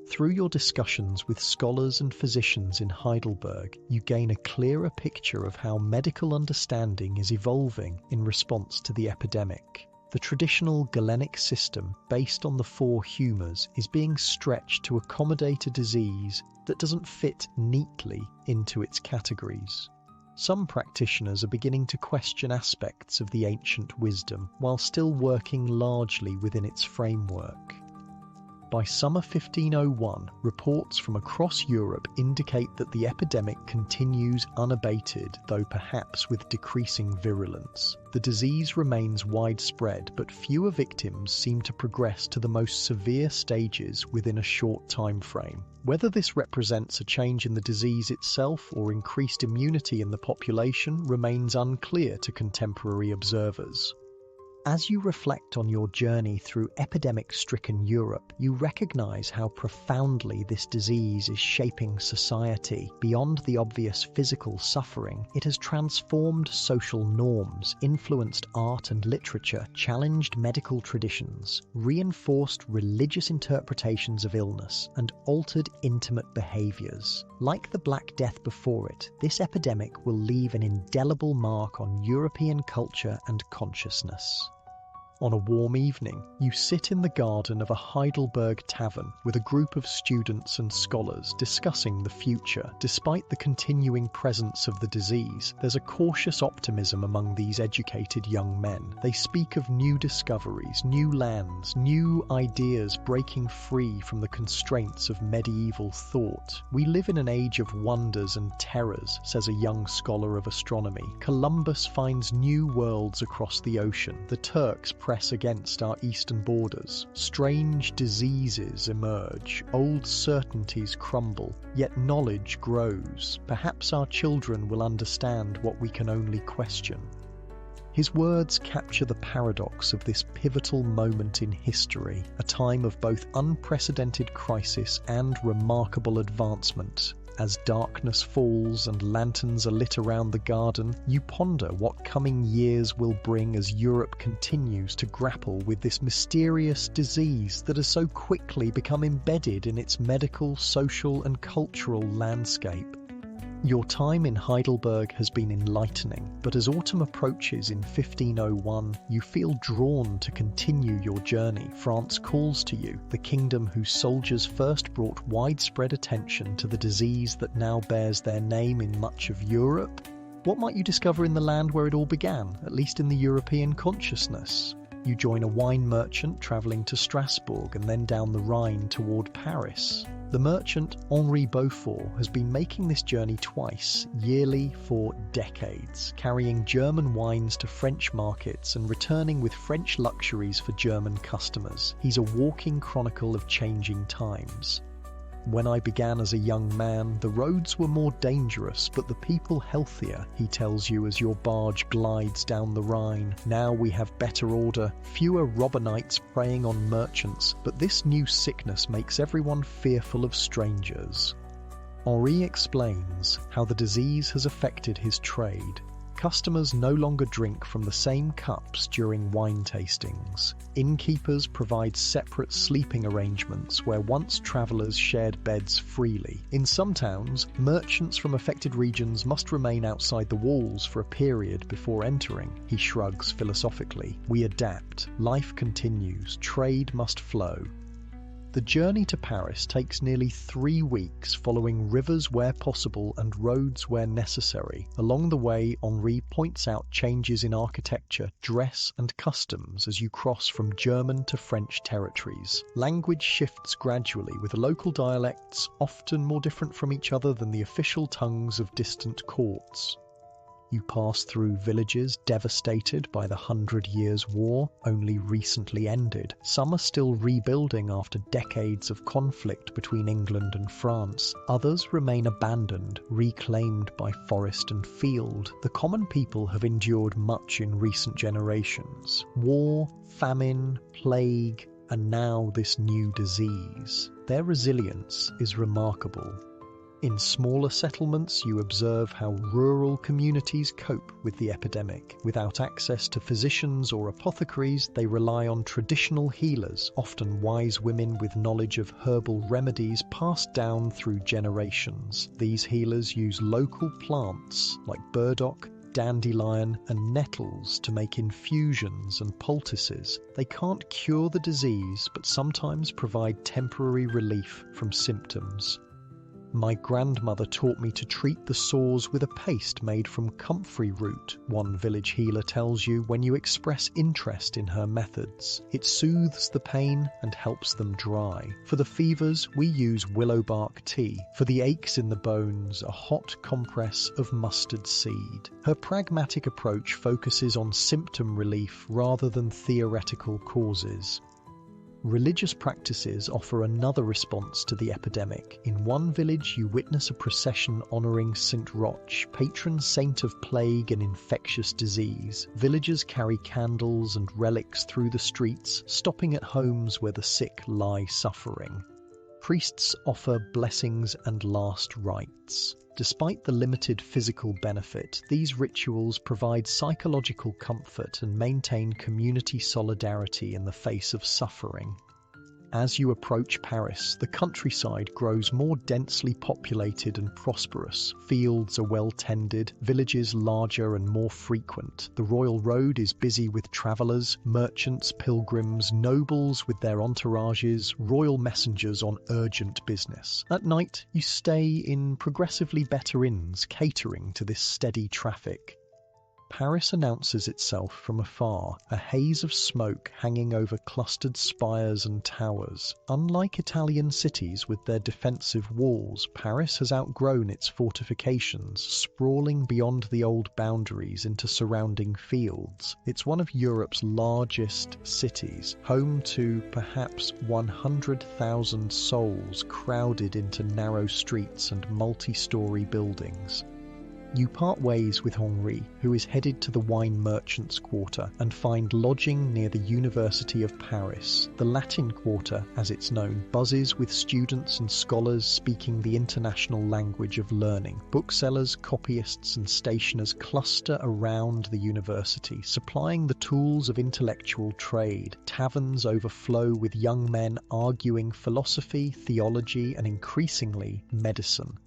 Through your discussions with scholars and physicians in Heidelberg, you gain a clearer picture of how medical understanding is evolving in response to the epidemic. The traditional Galenic system, based on the four humours, is being stretched to accommodate a disease that doesn't fit neatly into its categories. Some practitioners are beginning to question aspects of the ancient wisdom, while still working largely within its framework. By summer 1501, reports from across Europe indicate that the epidemic continues unabated, though perhaps with decreasing virulence. The disease remains widespread, but fewer victims seem to progress to the most severe stages within a short time frame. Whether this represents a change in the disease itself or increased immunity in the population remains unclear to contemporary observers. As you reflect on your journey through epidemic-stricken Europe, you recognize how profoundly this disease is shaping society. Beyond the obvious physical suffering, it has transformed social norms, influenced art and literature, challenged medical traditions, reinforced religious interpretations of illness, and altered intimate behaviors. Like the Black Death before it, this epidemic will leave an indelible mark on European culture and consciousness. On a warm evening, you sit in the garden of a Heidelberg tavern with a group of students and scholars discussing the future. Despite the continuing presence of the disease, there's a cautious optimism among these educated young men. They speak of new discoveries, new lands, new ideas breaking free from the constraints of medieval thought. "We live in an age of wonders and terrors," says a young scholar of astronomy. "Columbus finds new worlds across the ocean. The Turks press against our eastern borders. Strange diseases emerge, old certainties crumble, yet knowledge grows. Perhaps our children will understand what we can only question." His words capture the paradox of this pivotal moment in history, a time of both unprecedented crisis and remarkable advancement. As darkness falls and lanterns are lit around the garden, you ponder what coming years will bring as Europe continues to grapple with this mysterious disease that has so quickly become embedded in its medical, social, and cultural landscape. Your time in Heidelberg has been enlightening, but as autumn approaches in 1501, you feel drawn to continue your journey. France calls to you, the kingdom whose soldiers first brought widespread attention to the disease that now bears their name in much of Europe. What might you discover in the land where it all began, at least in the European consciousness? You join a wine merchant travelling to Strasbourg and then down the Rhine toward Paris. The merchant, Henri Beaufort, has been making this journey twice, yearly for decades, carrying German wines to French markets and returning with French luxuries for German customers. He's a walking chronicle of changing times. "When I began as a young man, the roads were more dangerous, but the people healthier," he tells you as your barge glides down the Rhine. "Now we have better order, fewer robber knights preying on merchants, but this new sickness makes everyone fearful of strangers." Henri explains how the disease has affected his trade. Customers no longer drink from the same cups during wine tastings. Innkeepers provide separate sleeping arrangements where once travellers shared beds freely. In some towns, merchants from affected regions must remain outside the walls for a period before entering. He shrugs philosophically. "We adapt. Life continues. Trade must flow." The journey to Paris takes nearly 3 weeks, following rivers where possible and roads where necessary. Along the way, Henri points out changes in architecture, dress, and customs as you cross from German to French territories. Language shifts gradually, with local dialects often more different from each other than the official tongues of distant courts. You pass through villages devastated by the 100 Years' War, only recently ended. Some are still rebuilding after decades of conflict between England and France. Others remain abandoned, reclaimed by forest and field. The common people have endured much in recent generations. War, famine, plague, and now this new disease. Their resilience is remarkable. In smaller settlements, you observe how rural communities cope with the epidemic. Without access to physicians or apothecaries, they rely on traditional healers, often wise women with knowledge of herbal remedies passed down through generations. These healers use local plants like burdock, dandelion, and nettles to make infusions and poultices. They can't cure the disease, but sometimes provide temporary relief from symptoms. "My grandmother taught me to treat the sores with a paste made from comfrey root," one village healer tells you when you express interest in her methods. "It soothes the pain and helps them dry. For the fevers, we use willow bark tea. For the aches in the bones, a hot compress of mustard seed." Her pragmatic approach focuses on symptom relief rather than theoretical causes. Religious practices offer another response to the epidemic. In one village, you witness a procession honouring St. Roch, patron saint of plague and infectious disease. Villagers carry candles and relics through the streets, stopping at homes where the sick lie suffering. Priests offer blessings and last rites. Despite the limited physical benefit, these rituals provide psychological comfort and maintain community solidarity in the face of suffering. As you approach Paris, the countryside grows more densely populated and prosperous. Fields are well tended, villages larger and more frequent. The royal road is busy with travellers, merchants, pilgrims, nobles with their entourages, royal messengers on urgent business. At night, you stay in progressively better inns, catering to this steady traffic. Paris announces itself from afar, a haze of smoke hanging over clustered spires and towers. Unlike Italian cities with their defensive walls, Paris has outgrown its fortifications, sprawling beyond the old boundaries into surrounding fields. It's one of Europe's largest cities, home to perhaps 100,000 souls crowded into narrow streets and multi-story buildings. You part ways with Henri, who is headed to the wine merchants' quarter, and find lodging near the University of Paris. The Latin Quarter, as it's known, buzzes with students and scholars speaking the international language of learning. Booksellers, copyists, and stationers cluster around the university, supplying the tools of intellectual trade. Taverns overflow with young men arguing philosophy, theology, and increasingly medicine.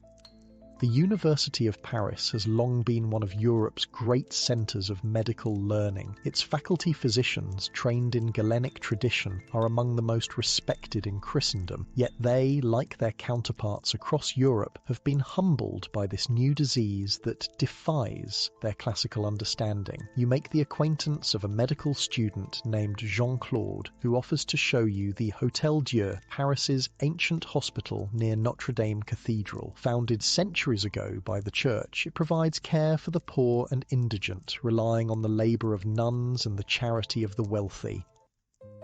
The University of Paris has long been one of Europe's great centres of medical learning. Its faculty physicians, trained in Galenic tradition, are among the most respected in Christendom, yet they, like their counterparts across Europe, have been humbled by this new disease that defies their classical understanding. You make the acquaintance of a medical student named Jean-Claude, who offers to show you the Hôtel Dieu, Paris's ancient hospital near Notre Dame Cathedral. Founded centuries ago by the church, it provides care for the poor and indigent, relying on the labour of nuns and the charity of the wealthy.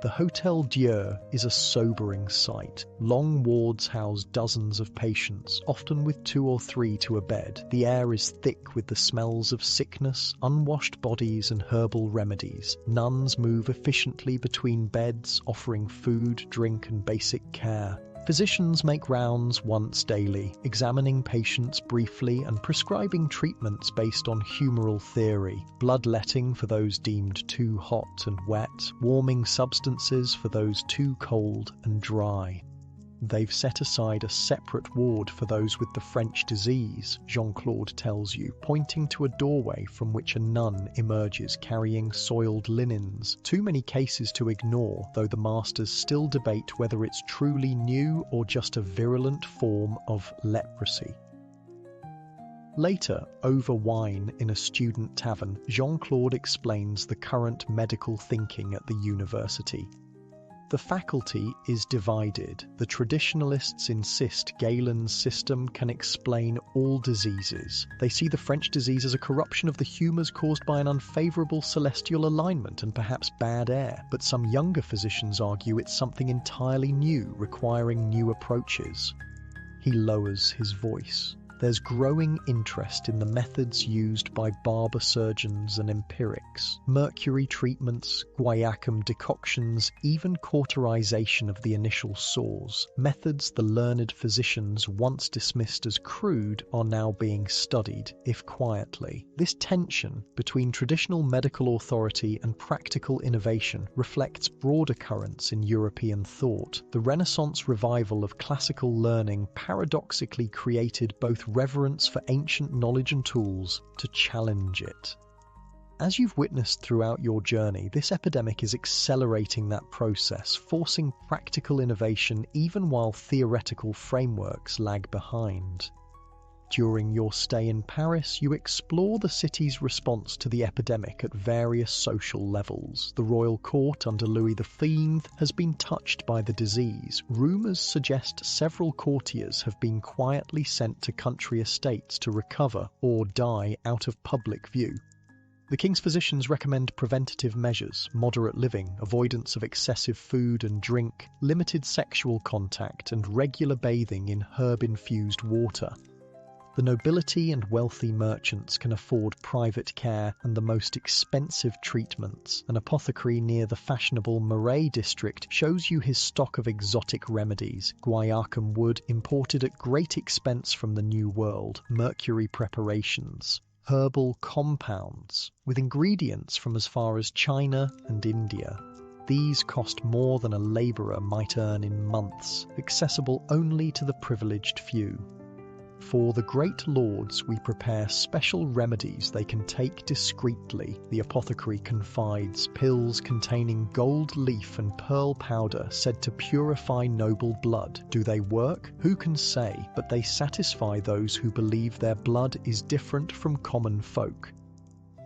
The Hôtel Dieu is a sobering sight. Long wards house dozens of patients, often with 2 or 3 to a bed. The air is thick with the smells of sickness, unwashed bodies and herbal remedies. Nuns move efficiently between beds, offering food, drink and basic care. Physicians make rounds once daily, examining patients briefly and prescribing treatments based on humoral theory, bloodletting for those deemed too hot and wet, warming substances for those too cold and dry. They've set aside a separate ward for those with the French disease, Jean-Claude tells you, pointing to a doorway from which a nun emerges carrying soiled linens. Too many cases to ignore, though the masters still debate whether it's truly new or just a virulent form of leprosy. Later, over wine in a student tavern, Jean-Claude explains the current medical thinking at the university. The faculty is divided. The traditionalists insist Galen's system can explain all diseases. They see the French disease as a corruption of the humours caused by an unfavourable celestial alignment and perhaps bad air. But some younger physicians argue it's something entirely new, requiring new approaches. He lowers his voice. There's growing interest in the methods used by barber surgeons and empirics. Mercury treatments, guaiacum decoctions, even cauterization of the initial sores. Methods the learned physicians once dismissed as crude are now being studied, if quietly. This tension between traditional medical authority and practical innovation reflects broader currents in European thought. The Renaissance revival of classical learning paradoxically created both reverence for ancient knowledge and tools to challenge it. As you've witnessed throughout your journey, this epidemic is accelerating that process, forcing practical innovation even while theoretical frameworks lag behind. During your stay in Paris, you explore the city's response to the epidemic at various social levels. The royal court under Louis XV has been touched by the disease. Rumours suggest several courtiers have been quietly sent to country estates to recover or die out of public view. The king's physicians recommend preventative measures, moderate living, avoidance of excessive food and drink, limited sexual contact, and regular bathing in herb-infused water. The nobility and wealthy merchants can afford private care and the most expensive treatments. An apothecary near the fashionable Marais district shows you his stock of exotic remedies, guaiacum wood imported at great expense from the New World, mercury preparations, herbal compounds, with ingredients from as far as China and India. These cost more than a labourer might earn in months, accessible only to the privileged few. For the great lords we prepare special remedies they can take discreetly, the apothecary confides, pills containing gold leaf and pearl powder said to purify noble blood. Do they work? Who can say, but they satisfy those who believe their blood is different from common folk.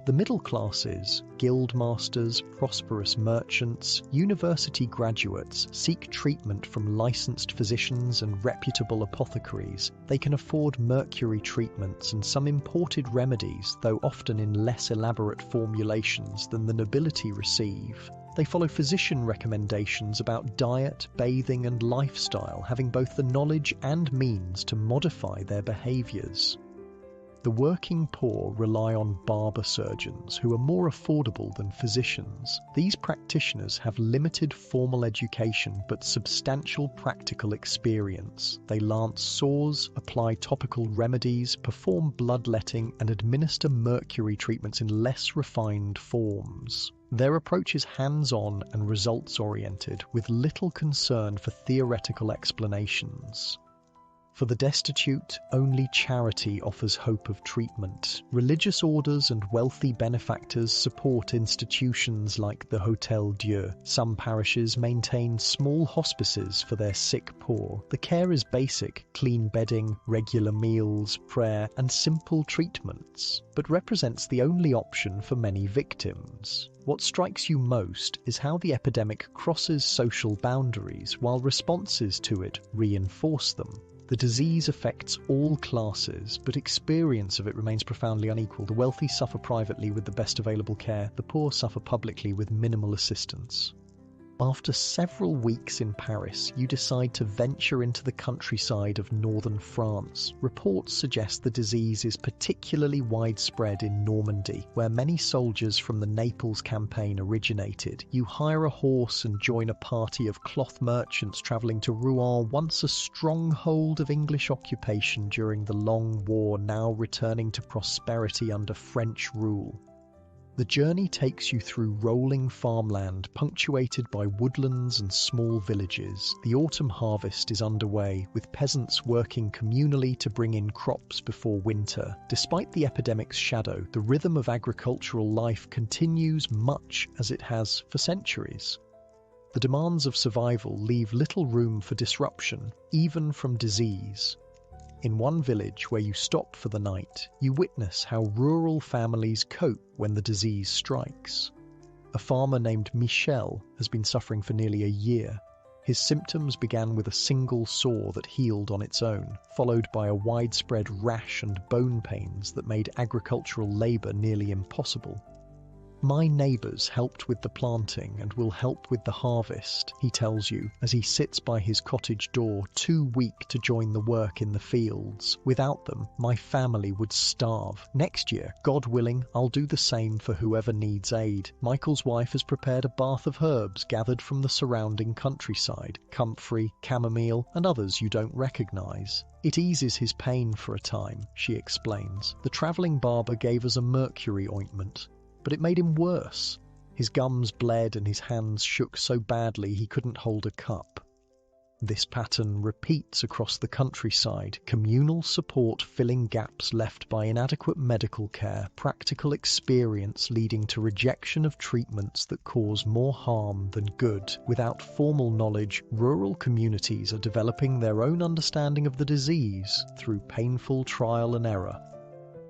The middle classes, guild masters, prosperous merchants, university graduates seek treatment from licensed physicians and reputable apothecaries. They can afford mercury treatments and some imported remedies, though often in less elaborate formulations than the nobility receive. They follow physician recommendations about diet, bathing and lifestyle, having both the knowledge and means to modify their behaviours. The working poor rely on barber surgeons who are more affordable than physicians. These practitioners have limited formal education but substantial practical experience. They lance sores, apply topical remedies, perform bloodletting and administer mercury treatments in less refined forms. Their approach is hands-on and results-oriented, with little concern for theoretical explanations. For the destitute, only charity offers hope of treatment. Religious orders and wealthy benefactors support institutions like the Hôtel Dieu. Some parishes maintain small hospices for their sick poor. The care is basic: clean bedding, regular meals, prayer, and simple treatments, but represents the only option for many victims. What strikes you most is how the epidemic crosses social boundaries while responses to it reinforce them. The disease affects all classes, but experience of it remains profoundly unequal. The wealthy suffer privately with the best available care, the poor suffer publicly with minimal assistance. After several weeks in Paris, you decide to venture into the countryside of northern France. Reports suggest the disease is particularly widespread in Normandy, where many soldiers from the Naples campaign originated. You hire a horse and join a party of cloth merchants travelling to Rouen, once a stronghold of English occupation during the Long War, now returning to prosperity under French rule. The journey takes you through rolling farmland punctuated by woodlands and small villages. The autumn harvest is underway, with peasants working communally to bring in crops before winter. Despite the epidemic's shadow, the rhythm of agricultural life continues much as it has for centuries. The demands of survival leave little room for disruption, even from disease. In one village where you stop for the night, you witness how rural families cope when the disease strikes. A farmer named Michel has been suffering for nearly a year. His symptoms began with a single sore that healed on its own, followed by a widespread rash and bone pains that made agricultural labour nearly impossible. My neighbours helped with the planting and will help with the harvest, he tells you, as he sits by his cottage door, too weak to join the work in the fields. Without them, my family would starve. Next year, God willing, I'll do the same for whoever needs aid. Michael's wife has prepared a bath of herbs gathered from the surrounding countryside, comfrey, chamomile, and others you don't recognise. It eases his pain for a time, she explains. The travelling barber gave us a mercury ointment, but it made him worse. His gums bled and his hands shook so badly he couldn't hold a cup. This pattern repeats across the countryside, communal support filling gaps left by inadequate medical care, practical experience leading to rejection of treatments that cause more harm than good. Without formal knowledge, rural communities are developing their own understanding of the disease through painful trial and error.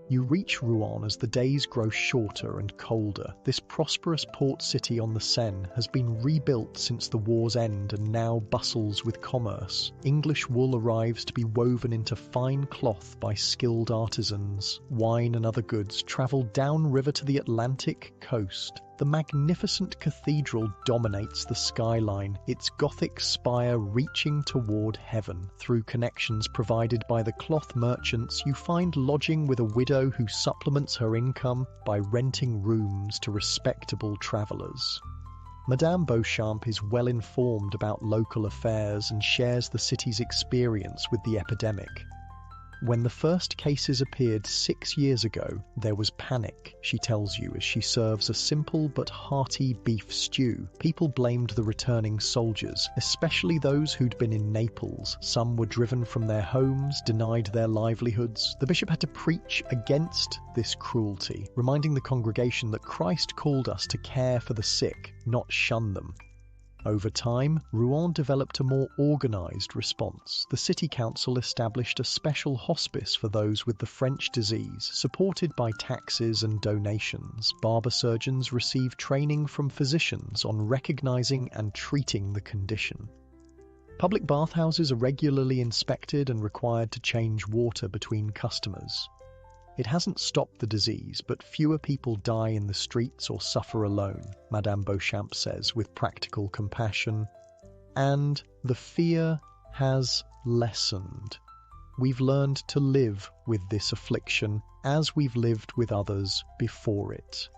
You reach Rouen as the days grow shorter and colder. This prosperous port city on the Seine has been rebuilt since the war's end and now bustles with commerce. English wool arrives to be woven into fine cloth by skilled artisans. Wine and other goods travel downriver to the Atlantic coast. The magnificent cathedral dominates the skyline, its Gothic spire reaching toward heaven. Through connections provided by the cloth merchants, you find lodging with a widow who supplements her income by renting rooms to respectable travellers. Madame Beauchamp is well informed about local affairs and shares the city's experience with the epidemic. When the first cases appeared 6 years ago, there was panic, she tells you as she serves a simple but hearty beef stew. People blamed the returning soldiers, especially those who'd been in Naples. Some were driven from their homes, denied their livelihoods. The bishop had to preach against this cruelty, reminding the congregation that Christ called us to care for the sick, not shun them. Over time, Rouen developed a more organised response. The city council established a special hospice for those with the French disease, supported by taxes and donations. Barber surgeons received training from physicians on recognising and treating the condition. Public bathhouses are regularly inspected and required to change water between customers. It hasn't stopped the disease, but fewer people die in the streets or suffer alone, Madame Beauchamp says with practical compassion. And the fear has lessened. We've learned to live with this affliction as we've lived with others before it.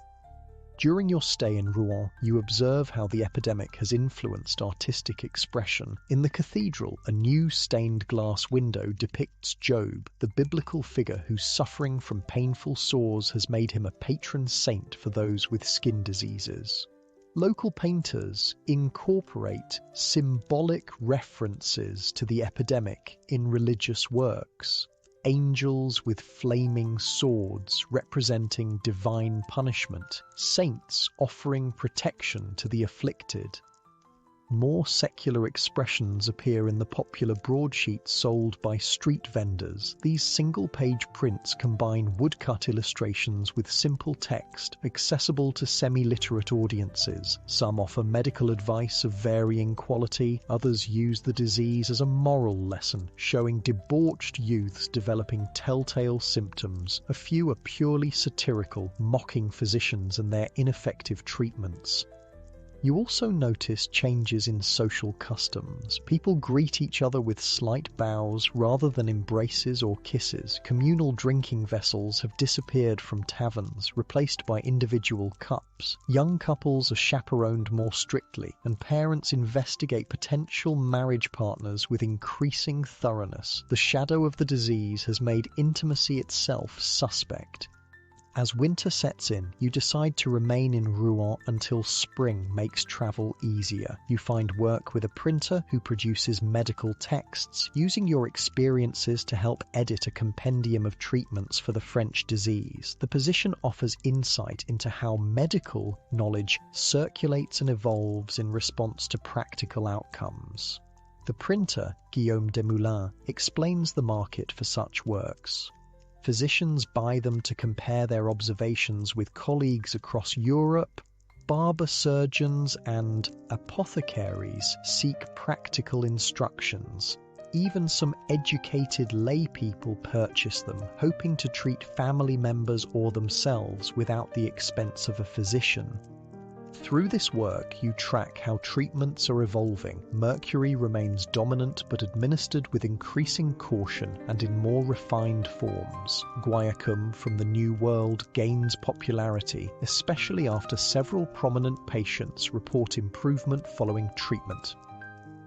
During your stay in Rouen, you observe how the epidemic has influenced artistic expression. In the cathedral, a new stained glass window depicts Job, the biblical figure whose suffering from painful sores has made him a patron saint for those with skin diseases. Local painters incorporate symbolic references to the epidemic in religious works. Angels with flaming swords representing divine punishment, saints offering protection to the afflicted. More secular expressions appear in the popular broadsheets sold by street vendors. These single-page prints combine woodcut illustrations with simple text, accessible to semi-literate audiences. Some offer medical advice of varying quality, others use the disease as a moral lesson, showing debauched youths developing telltale symptoms. A few are purely satirical, mocking physicians and their ineffective treatments. You also notice changes in social customs. People greet each other with slight bows rather than embraces or kisses. Communal drinking vessels have disappeared from taverns, replaced by individual cups. Young couples are chaperoned more strictly, and parents investigate potential marriage partners with increasing thoroughness. The shadow of the disease has made intimacy itself suspect. As winter sets in, you decide to remain in Rouen until spring makes travel easier. You find work with a printer who produces medical texts, using your experiences to help edit a compendium of treatments for the French disease. The position offers insight into how medical knowledge circulates and evolves in response to practical outcomes. The printer, Guillaume Desmoulins, explains the market for such works. Physicians buy them to compare their observations with colleagues across Europe. Barber surgeons and apothecaries seek practical instructions. Even some educated lay people purchase them, hoping to treat family members or themselves without the expense of a physician. Through this work, you track how treatments are evolving. Mercury remains dominant but administered with increasing caution and in more refined forms. Guaiacum from the New World gains popularity, especially after several prominent patients report improvement following treatment.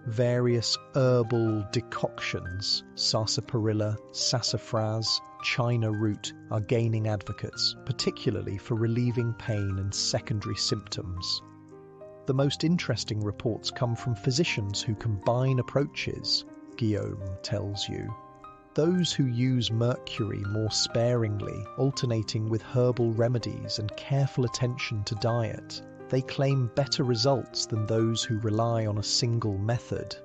Various herbal decoctions, sarsaparilla, sassafras, China root, are gaining advocates, particularly for relieving pain and secondary symptoms. The most interesting reports come from physicians who combine approaches, Guillaume tells you. Those who use mercury more sparingly, alternating with herbal remedies and careful attention to diet. They claim better results than those who rely on a single method.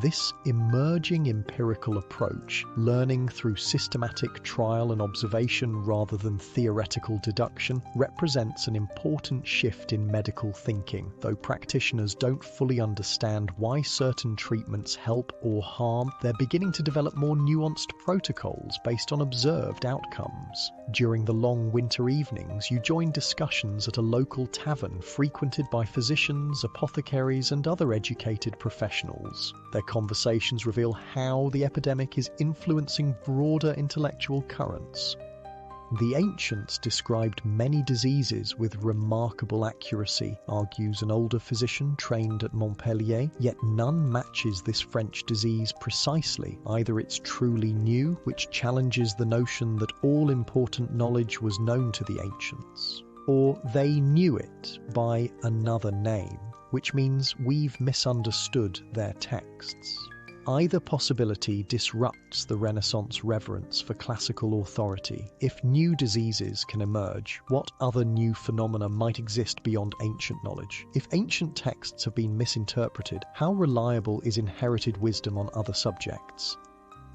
This emerging empirical approach, learning through systematic trial and observation rather than theoretical deduction, represents an important shift in medical thinking. Though practitioners don't fully understand why certain treatments help or harm, they're beginning to develop more nuanced protocols based on observed outcomes. During the long winter evenings, you join discussions at a local tavern frequented by physicians, apothecaries, and other educated professionals. Their conversations reveal how the epidemic is influencing broader intellectual currents. The ancients described many diseases with remarkable accuracy, argues an older physician trained at Montpellier, yet none matches this French disease precisely. Either it's truly new, which challenges the notion that all important knowledge was known to the ancients, or they knew it by another name, which means we've misunderstood their texts. Either possibility disrupts the Renaissance reverence for classical authority. If new diseases can emerge, what other new phenomena might exist beyond ancient knowledge? If ancient texts have been misinterpreted, how reliable is inherited wisdom on other subjects?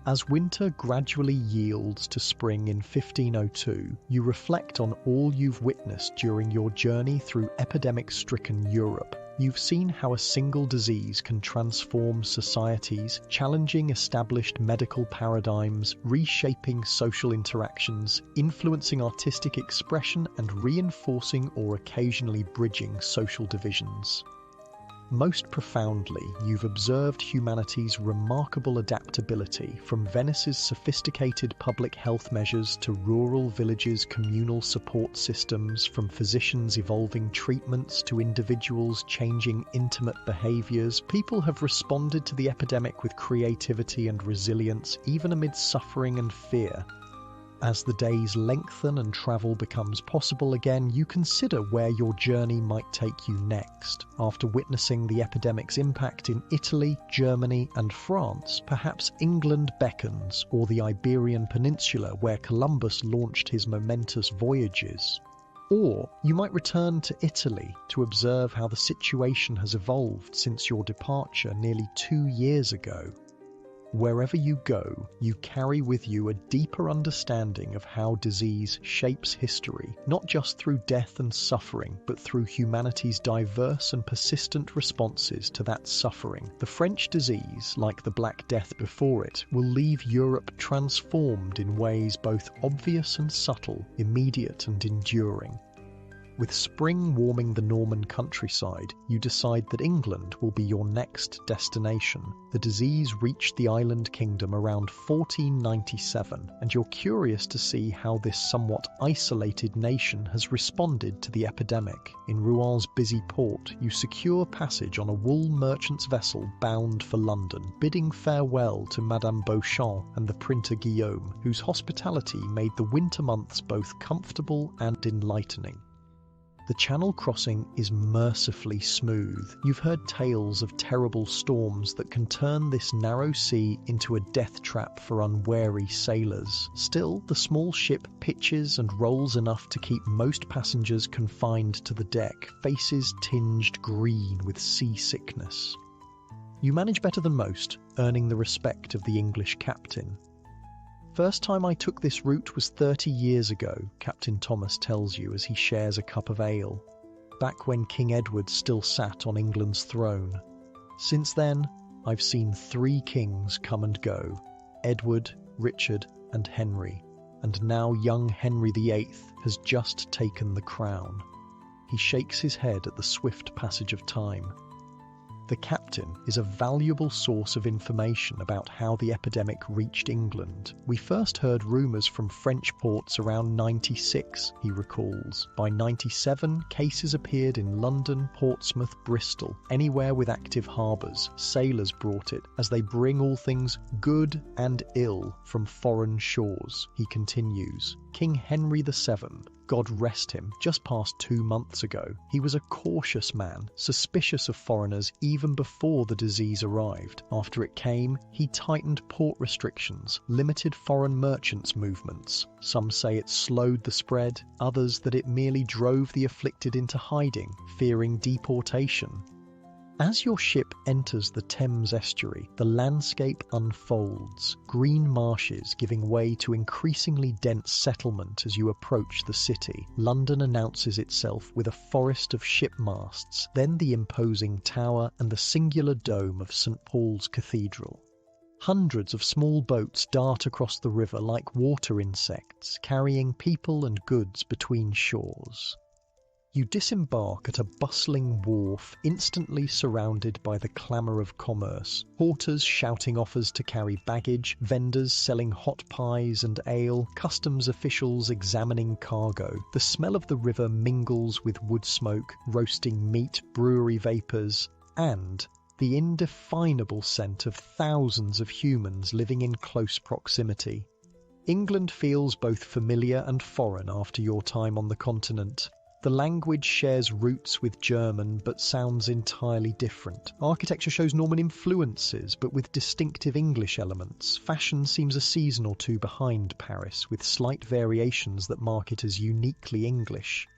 As winter gradually yields to spring in 1502, you reflect on all you've witnessed during your journey through epidemic-stricken Europe. You've seen how a single disease can transform societies, challenging established medical paradigms, reshaping social interactions, influencing artistic expression, and reinforcing or occasionally bridging social divisions. Most profoundly, you've observed humanity's remarkable adaptability, from Venice's sophisticated public health measures to rural villages' communal support systems, from physicians evolving treatments to individuals changing intimate behaviors. People have responded to the epidemic with creativity and resilience, even amid suffering and fear. As the days lengthen and travel becomes possible again, you consider where your journey might take you next. After witnessing the epidemic's impact in Italy, Germany, and France, perhaps England beckons, or the Iberian Peninsula where Columbus launched his momentous voyages. Or you might return to Italy to observe how the situation has evolved since your departure nearly 2 years ago. Wherever you go, you carry with you a deeper understanding of how disease shapes history, not just through death and suffering, but through humanity's diverse and persistent responses to that suffering. The French disease, like the Black Death before it, will leave Europe transformed in ways both obvious and subtle, immediate and enduring. With spring warming the Norman countryside, you decide that England will be your next destination. The disease reached the island kingdom around 1497, and you're curious to see how this somewhat isolated nation has responded to the epidemic. In Rouen's busy port, you secure passage on a wool merchant's vessel bound for London, bidding farewell to Madame Beauchamp and the printer Guillaume, whose hospitality made the winter months both comfortable and enlightening. The Channel crossing is mercifully smooth. You've heard tales of terrible storms that can turn this narrow sea into a death trap for unwary sailors. Still, the small ship pitches and rolls enough to keep most passengers confined to the deck, faces tinged green with seasickness. You manage better than most, earning the respect of the English captain. First time I took this route was 30 years ago, Captain Thomas tells you as he shares a cup of ale, back when King Edward still sat on England's throne. Since then, I've seen 3 kings come and go, Edward, Richard, and Henry, and now young Henry VIII has just taken the crown. He shakes his head at the swift passage of time. The captain is a valuable source of information about how the epidemic reached England. We first heard rumours from French ports around 96, he recalls. By 97, cases appeared in London, Portsmouth, Bristol. Anywhere with active harbours, sailors brought it, as they bring all things good and ill from foreign shores, he continues. King Henry VII, God rest him, just passed 2 months ago. He was a cautious man, suspicious of foreigners even before the disease arrived. After it came, he tightened port restrictions, limited foreign merchants' movements. Some say it slowed the spread, others that it merely drove the afflicted into hiding, fearing deportation. As your ship enters the Thames estuary, the landscape unfolds, green marshes giving way to increasingly dense settlement as you approach the city. London announces itself with a forest of ship masts, then the imposing tower and the singular dome of St. Paul's Cathedral. Hundreds of small boats dart across the river like water insects, carrying people and goods between shores. You disembark at a bustling wharf, instantly surrounded by the clamour of commerce. Porters shouting offers to carry baggage, vendors selling hot pies and ale, customs officials examining cargo. The smell of the river mingles with wood smoke, roasting meat, brewery vapours, and the indefinable scent of thousands of humans living in close proximity. England feels both familiar and foreign after your time on the continent. The language shares roots with German but sounds entirely different. Architecture shows Norman influences but with distinctive English elements. Fashion seems a season or two behind Paris, with slight variations that mark it as uniquely English.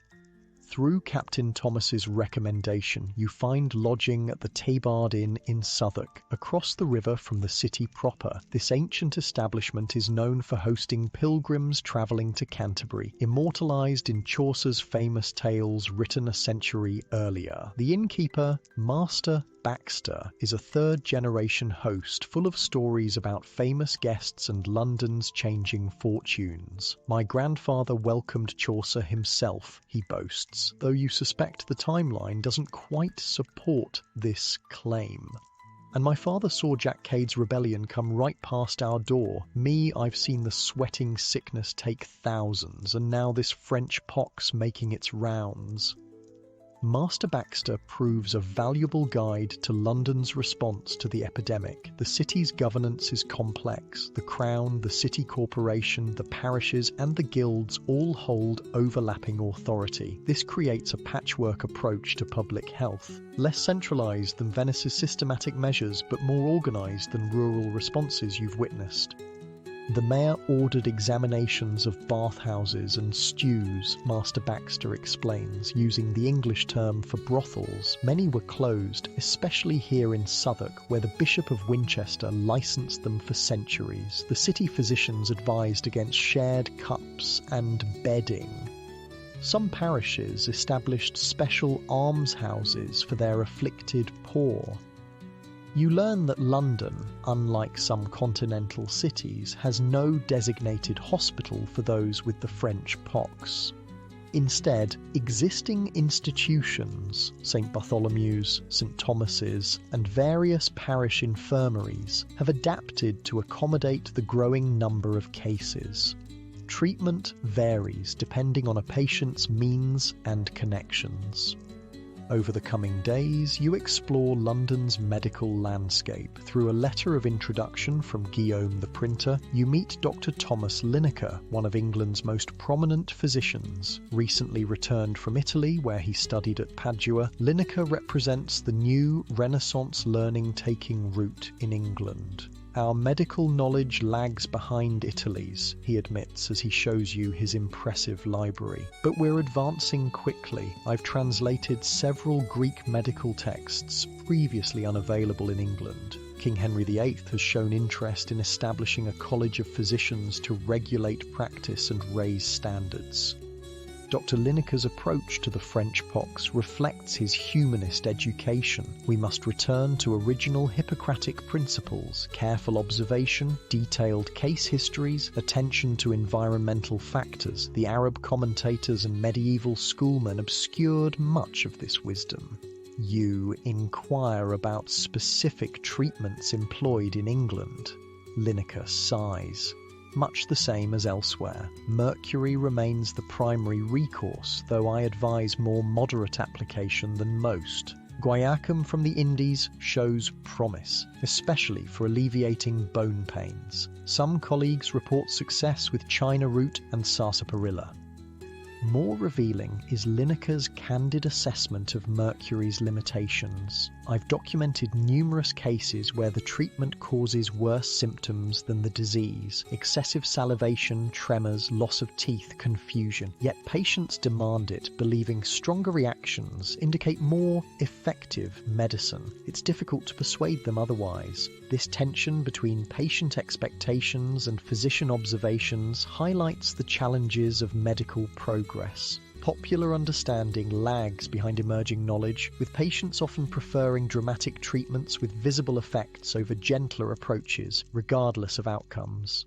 Through Captain Thomas's recommendation, you find lodging at the Tabard Inn in Southwark, across the river from the city proper. This ancient establishment is known for hosting pilgrims travelling to Canterbury, immortalised in Chaucer's famous tales written a century earlier. The innkeeper, Master Baxter, is a third-generation host full of stories about famous guests and London's changing fortunes. My grandfather welcomed Chaucer himself, he boasts, though you suspect the timeline doesn't quite support this claim. And my father saw Jack Cade's rebellion come right past our door. Me, I've seen the sweating sickness take thousands, and now this French pox making its rounds. Master Baxter proves a valuable guide to London's response to the epidemic. The city's governance is complex. The Crown, the City Corporation, the parishes and the guilds all hold overlapping authority. This creates a patchwork approach to public health, less centralised than Venice's systematic measures but more organised than rural responses you've witnessed. The mayor ordered examinations of bathhouses and stews, Master Baxter explains, using the English term for brothels. Many were closed, especially here in Southwark, where the Bishop of Winchester licensed them for centuries. The city physicians advised against shared cups and bedding. Some parishes established special almshouses for their afflicted poor. You learn that London, unlike some continental cities, has no designated hospital for those with the French pox. Instead, existing institutions, St Bartholomew's, St Thomas's, and various parish infirmaries, have adapted to accommodate the growing number of cases. Treatment varies depending on a patient's means and connections. Over the coming days, you explore London's medical landscape. Through a letter of introduction from Guillaume the printer, you meet Dr. Thomas Lineker, one of England's most prominent physicians. Recently returned from Italy, where he studied at Padua, Lineker represents the new Renaissance learning taking root in England. Our medical knowledge lags behind Italy's, he admits as he shows you his impressive library. But we're advancing quickly. I've translated several Greek medical texts previously unavailable in England. King Henry VIII has shown interest in establishing a college of physicians to regulate practice and raise standards. Dr. Lineker's approach to the French pox reflects his humanist education. We must return to original Hippocratic principles, careful observation, detailed case histories, attention to environmental factors. The Arab commentators and medieval schoolmen obscured much of this wisdom. You inquire about specific treatments employed in England. Lineker sighs. Much the same as elsewhere. Mercury remains the primary recourse, though I advise more moderate application than most. Guaiacum from the Indies shows promise, especially for alleviating bone pains. Some colleagues report success with China root and sarsaparilla. More revealing is Lineker's candid assessment of mercury's limitations. I've documented numerous cases where the treatment causes worse symptoms than the disease: excessive salivation, tremors, loss of teeth, confusion. Yet patients demand it, believing stronger reactions indicate more effective medicine. It's difficult to persuade them otherwise. This tension between patient expectations and physician observations highlights the challenges of medical progress. Popular understanding lags behind emerging knowledge, with patients often preferring dramatic treatments with visible effects over gentler approaches, regardless of outcomes.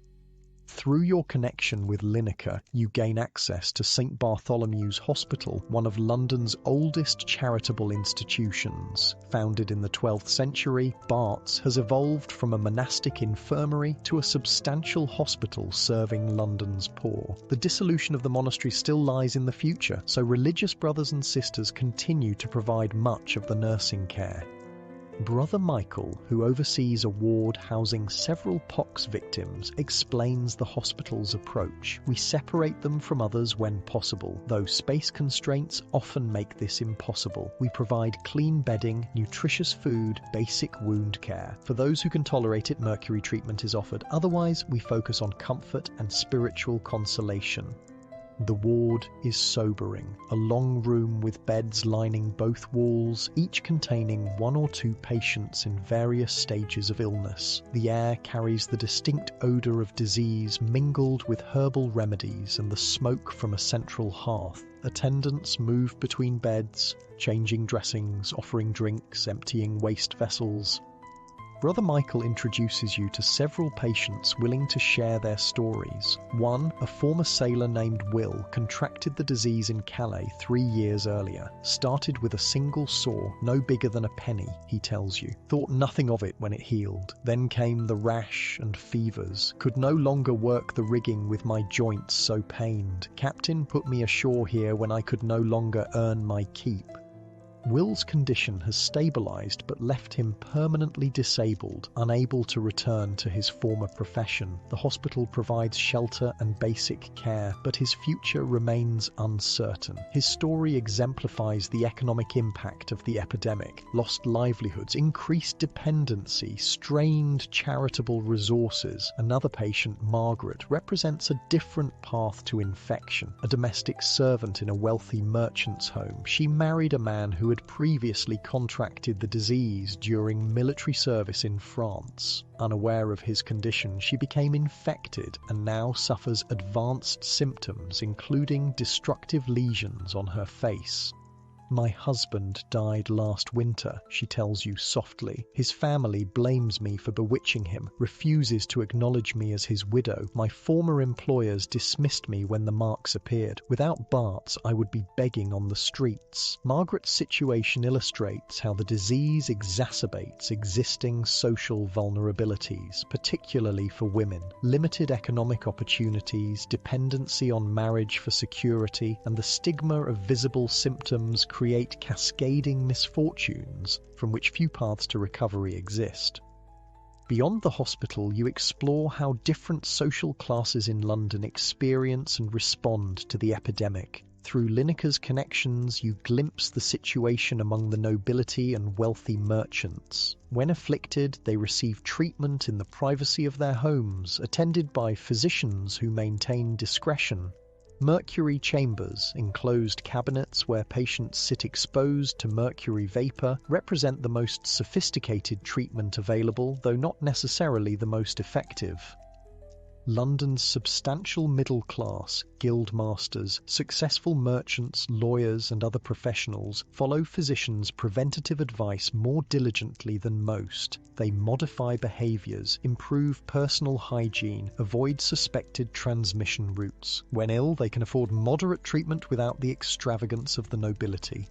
Through your connection with Lineker, you gain access to St. Bartholomew's Hospital, one of London's oldest charitable institutions. Founded in the 12th century, Bart's has evolved from a monastic infirmary to a substantial hospital serving London's poor. The dissolution of the monastery still lies in the future, so religious brothers and sisters continue to provide much of the nursing care. Brother Michael, who oversees a ward housing several pox victims, explains the hospital's approach. We separate them from others when possible, though space constraints often make this impossible. We provide clean bedding, nutritious food, basic wound care. For those who can tolerate it, mercury treatment is offered. Otherwise, we focus on comfort and spiritual consolation. The ward is sobering, a long room with beds lining both walls, each containing 1 or 2 patients in various stages of illness. The air carries the distinct odour of disease mingled with herbal remedies and the smoke from a central hearth. Attendants move between beds, changing dressings, offering drinks, emptying waste vessels. Brother Michael introduces you to several patients willing to share their stories. One, a former sailor named Will, contracted the disease in Calais 3 years earlier. Started with a single sore, no bigger than a penny, he tells you. Thought nothing of it when it healed. Then came the rash and fevers. Could no longer work the rigging with my joints so pained. Captain put me ashore here when I could no longer earn my keep. Will's condition has stabilised but left him permanently disabled, unable to return to his former profession. The hospital provides shelter and basic care, but his future remains uncertain. His story exemplifies the economic impact of the epidemic: lost livelihoods, increased dependency, strained charitable resources. Another patient, Margaret, represents a different path to infection. A domestic servant in a wealthy merchant's home, she married a man who had previously contracted the disease during military service in France. Unaware of his condition, she became infected and now suffers advanced symptoms, including destructive lesions on her face. My husband died last winter, she tells you softly. His family blames me for bewitching him, refuses to acknowledge me as his widow. My former employers dismissed me when the marks appeared. Without Bart's, I would be begging on the streets. Margaret's situation illustrates how the disease exacerbates existing social vulnerabilities, particularly for women. Limited economic opportunities, dependency on marriage for security, and the stigma of visible symptoms create cascading misfortunes from which few paths to recovery exist. Beyond the hospital, you explore how different social classes in London experience and respond to the epidemic. Through Lineker's connections, you glimpse the situation among the nobility and wealthy merchants. When afflicted, they receive treatment in the privacy of their homes, attended by physicians who maintain discretion. Mercury chambers, enclosed cabinets where patients sit exposed to mercury vapor, represent the most sophisticated treatment available, though not necessarily the most effective. London's substantial middle class, guild masters, successful merchants, lawyers, and other professionals follow physicians' preventative advice more diligently than most. They modify behaviours, improve personal hygiene, avoid suspected transmission routes. When ill, they can afford moderate treatment without the extravagance of the nobility.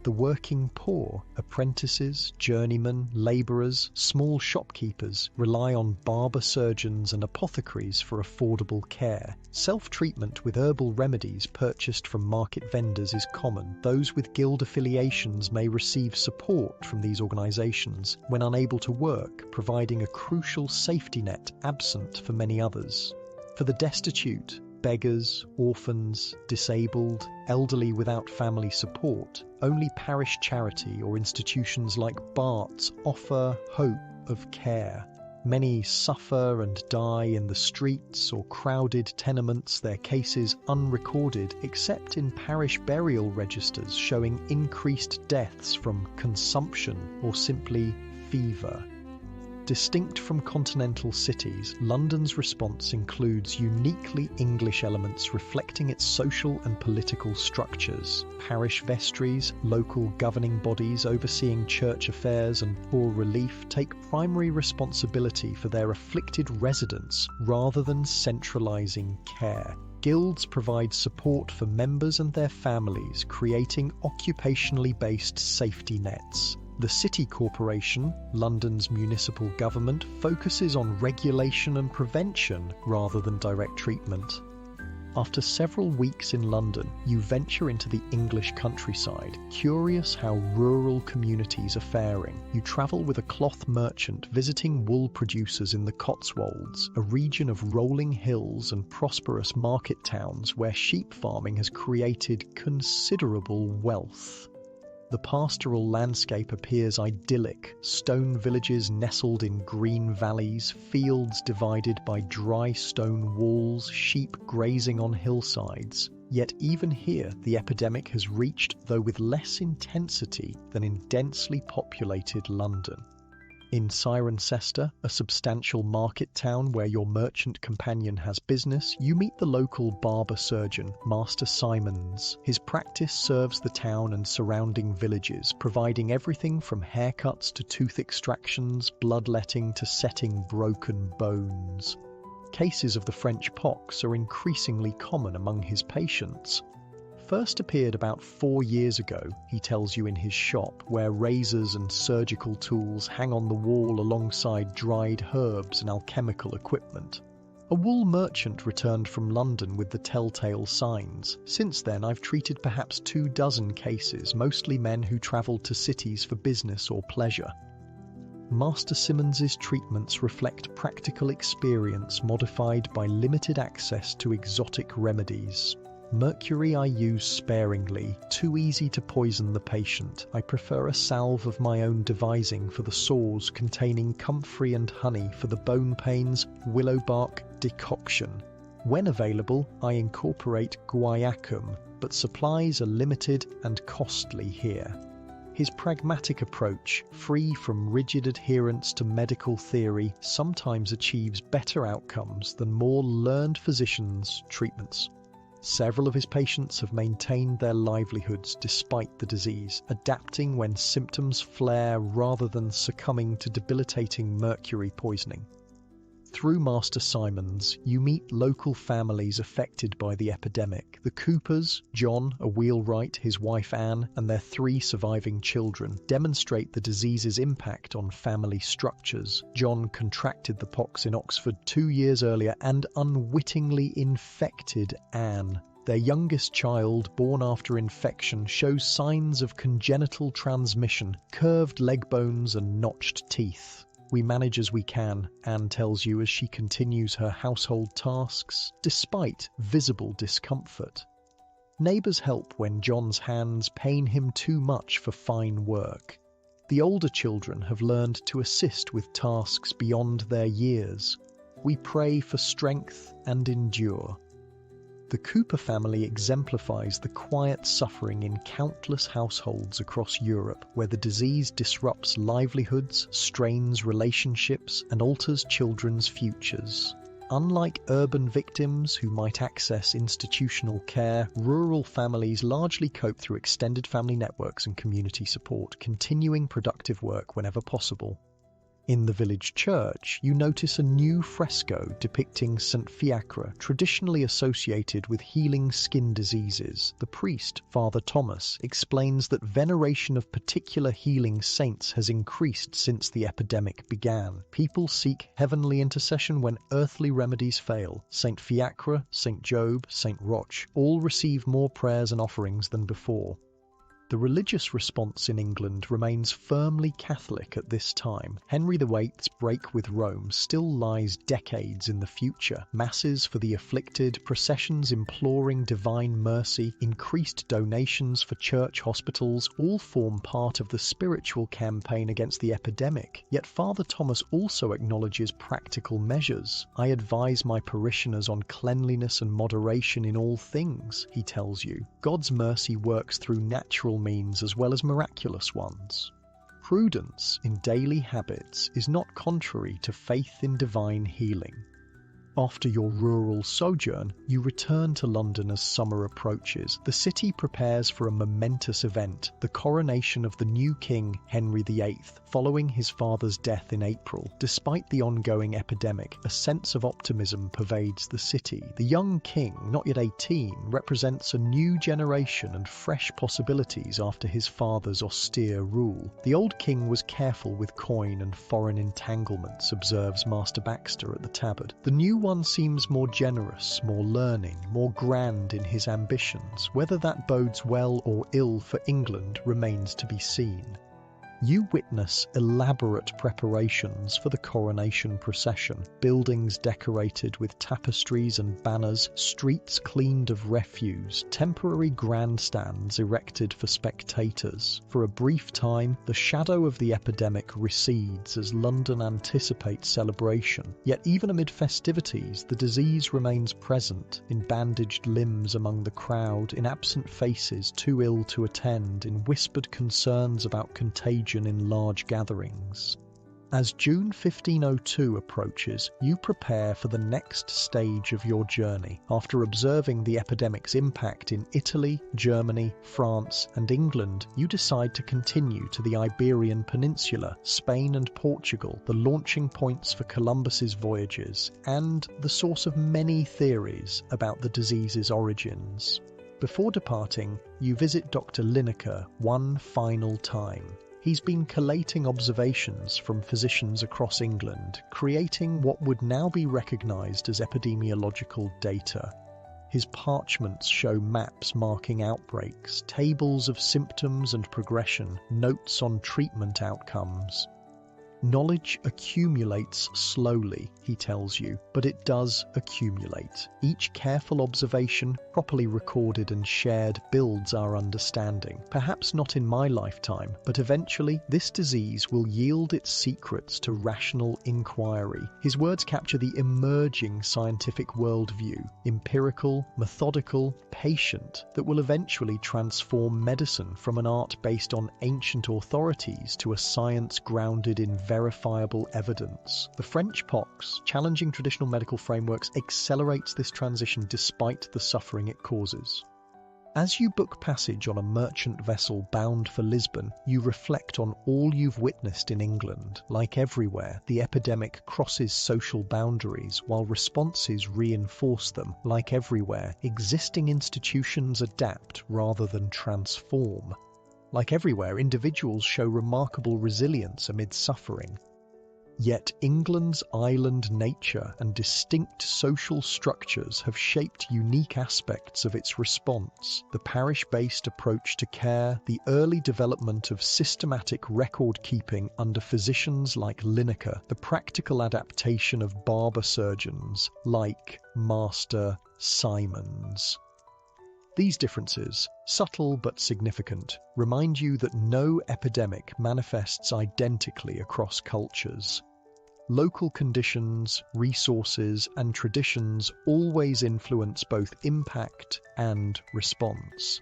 The working poor, apprentices, journeymen, labourers, small shopkeepers, rely on barber surgeons and apothecaries for affordable care. Self-treatment with herbal remedies purchased from market vendors is common. Those with guild affiliations may receive support from these organisations when unable to work, providing a crucial safety net absent for many others. For the destitute, beggars, orphans, disabled, elderly without family support, only parish charity or institutions like Bart's offer hope of care. Many suffer and die in the streets or crowded tenements, their cases unrecorded, except in parish burial registers showing increased deaths from consumption or simply fever. Distinct from continental cities, London's response includes uniquely English elements reflecting its social and political structures. Parish vestries, local governing bodies overseeing church affairs and poor relief take primary responsibility for their afflicted residents rather than centralising care. Guilds provide support for members and their families, creating occupationally based safety nets. The City Corporation, London's municipal government, focuses on regulation and prevention rather than direct treatment. After several weeks in London, you venture into the English countryside, curious how rural communities are faring. You travel with a cloth merchant visiting wool producers in the Cotswolds, a region of rolling hills and prosperous market towns where sheep farming has created considerable wealth. The pastoral landscape appears idyllic, stone villages nestled in green valleys, fields divided by dry stone walls, sheep grazing on hillsides. Yet even here the epidemic has reached, though with less intensity than in densely populated London. In Cirencester, a substantial market town where your merchant companion has business, you meet the local barber surgeon, Master Simons. His practice serves the town and surrounding villages, providing everything from haircuts to tooth extractions, bloodletting to setting broken bones. Cases of the French pox are increasingly common among his patients. First appeared about 4 years ago, he tells you in his shop, where razors and surgical tools hang on the wall alongside dried herbs and alchemical equipment. A wool merchant returned from London with the telltale signs. Since then, I've treated perhaps 24 cases, mostly men who travelled to cities for business or pleasure. Master Simons's treatments reflect practical experience modified by limited access to exotic remedies. Mercury I use sparingly, too easy to poison the patient. I prefer a salve of my own devising for the sores containing comfrey and honey for the bone pains, willow bark decoction. When available, I incorporate guaiacum, but supplies are limited and costly here. His pragmatic approach, free from rigid adherence to medical theory, sometimes achieves better outcomes than more learned physicians' treatments. Several of his patients have maintained their livelihoods despite the disease, adapting when symptoms flare rather than succumbing to debilitating mercury poisoning. Through Master Simons, you meet local families affected by the epidemic. The Coopers, John, a wheelwright, his wife Anne, and their 3 surviving children, demonstrate the disease's impact on family structures. John contracted the pox in Oxford 2 years earlier and unwittingly infected Anne. Their youngest child, born after infection, shows signs of congenital transmission, curved leg bones and notched teeth. We manage as we can, Anne tells you as she continues her household tasks, despite visible discomfort. Neighbours help when John's hands pain him too much for fine work. The older children have learned to assist with tasks beyond their years. We pray for strength and endure. The Cooper family exemplifies the quiet suffering in countless households across Europe, where the disease disrupts livelihoods, strains relationships, and alters children's futures. Unlike urban victims who might access institutional care, rural families largely cope through extended family networks and community support, continuing productive work whenever possible. In the village church, you notice a new fresco depicting St. Fiacre, traditionally associated with healing skin diseases. The priest, Father Thomas, explains that veneration of particular healing saints has increased since the epidemic began. People seek heavenly intercession when earthly remedies fail. St. Fiacre, St. Job, St. Roch all receive more prayers and offerings than before. The religious response in England remains firmly Catholic at this time. Henry VIII's break with Rome still lies decades in the future. Masses for the afflicted, processions imploring divine mercy, increased donations for church hospitals all form part of the spiritual campaign against the epidemic. Yet Father Thomas also acknowledges practical measures. I advise my parishioners on cleanliness and moderation in all things, he tells you. God's mercy works through natural means as well as miraculous ones. Prudence in daily habits is not contrary to faith in divine healing. After your rural sojourn, you return to London as summer approaches. The city prepares for a momentous event, the coronation of the new king, Henry VIII, following his father's death in April. Despite the ongoing epidemic, a sense of optimism pervades the city. The young king, not yet 18, represents a new generation and fresh possibilities after his father's austere rule. The old king was careful with coin and foreign entanglements, observes Master Baxter at the Tabard. The new one seems more generous, more learning, more grand in his ambitions. Whether that bodes well or ill for England remains to be seen. You witness elaborate preparations for the coronation procession, buildings decorated with tapestries and banners, streets cleaned of refuse, temporary grandstands erected for spectators. For a brief time, the shadow of the epidemic recedes as London anticipates celebration. Yet even amid festivities, the disease remains present, in bandaged limbs among the crowd, in absent faces too ill to attend, in whispered concerns about contagion in large gatherings. As June 1502 approaches, you prepare for the next stage of your journey. After observing the epidemic's impact in Italy, Germany, France, and England, you decide to continue to the Iberian Peninsula, Spain and Portugal, the launching points for Columbus's voyages, and the source of many theories about the disease's origins. Before departing, you visit Dr. Lineker one final time. He's been collating observations from physicians across England, creating what would now be recognised as epidemiological data. His parchments show maps marking outbreaks, tables of symptoms and progression, notes on treatment outcomes. Knowledge accumulates slowly, he tells you, but it does accumulate. Each careful observation, properly recorded and shared, builds our understanding. Perhaps not in my lifetime, but eventually this disease will yield its secrets to rational inquiry. His words capture the emerging scientific worldview, empirical, methodical, patient, that will eventually transform medicine from an art based on ancient authorities to a science grounded in verifiable evidence. The French pox, challenging traditional medical frameworks, accelerates this transition despite the suffering it causes. As you book passage on a merchant vessel bound for Lisbon, you reflect on all you've witnessed in England. Like everywhere, the epidemic crosses social boundaries while responses reinforce them. Like everywhere, existing institutions adapt rather than transform. Like everywhere, individuals show remarkable resilience amid suffering. Yet England's island nature and distinct social structures have shaped unique aspects of its response. The parish-based approach to care, the early development of systematic record-keeping under physicians like Lineker, the practical adaptation of barber surgeons like Master Simons. These differences, subtle but significant, remind you that no epidemic manifests identically across cultures. Local conditions, resources, and traditions always influence both impact and response.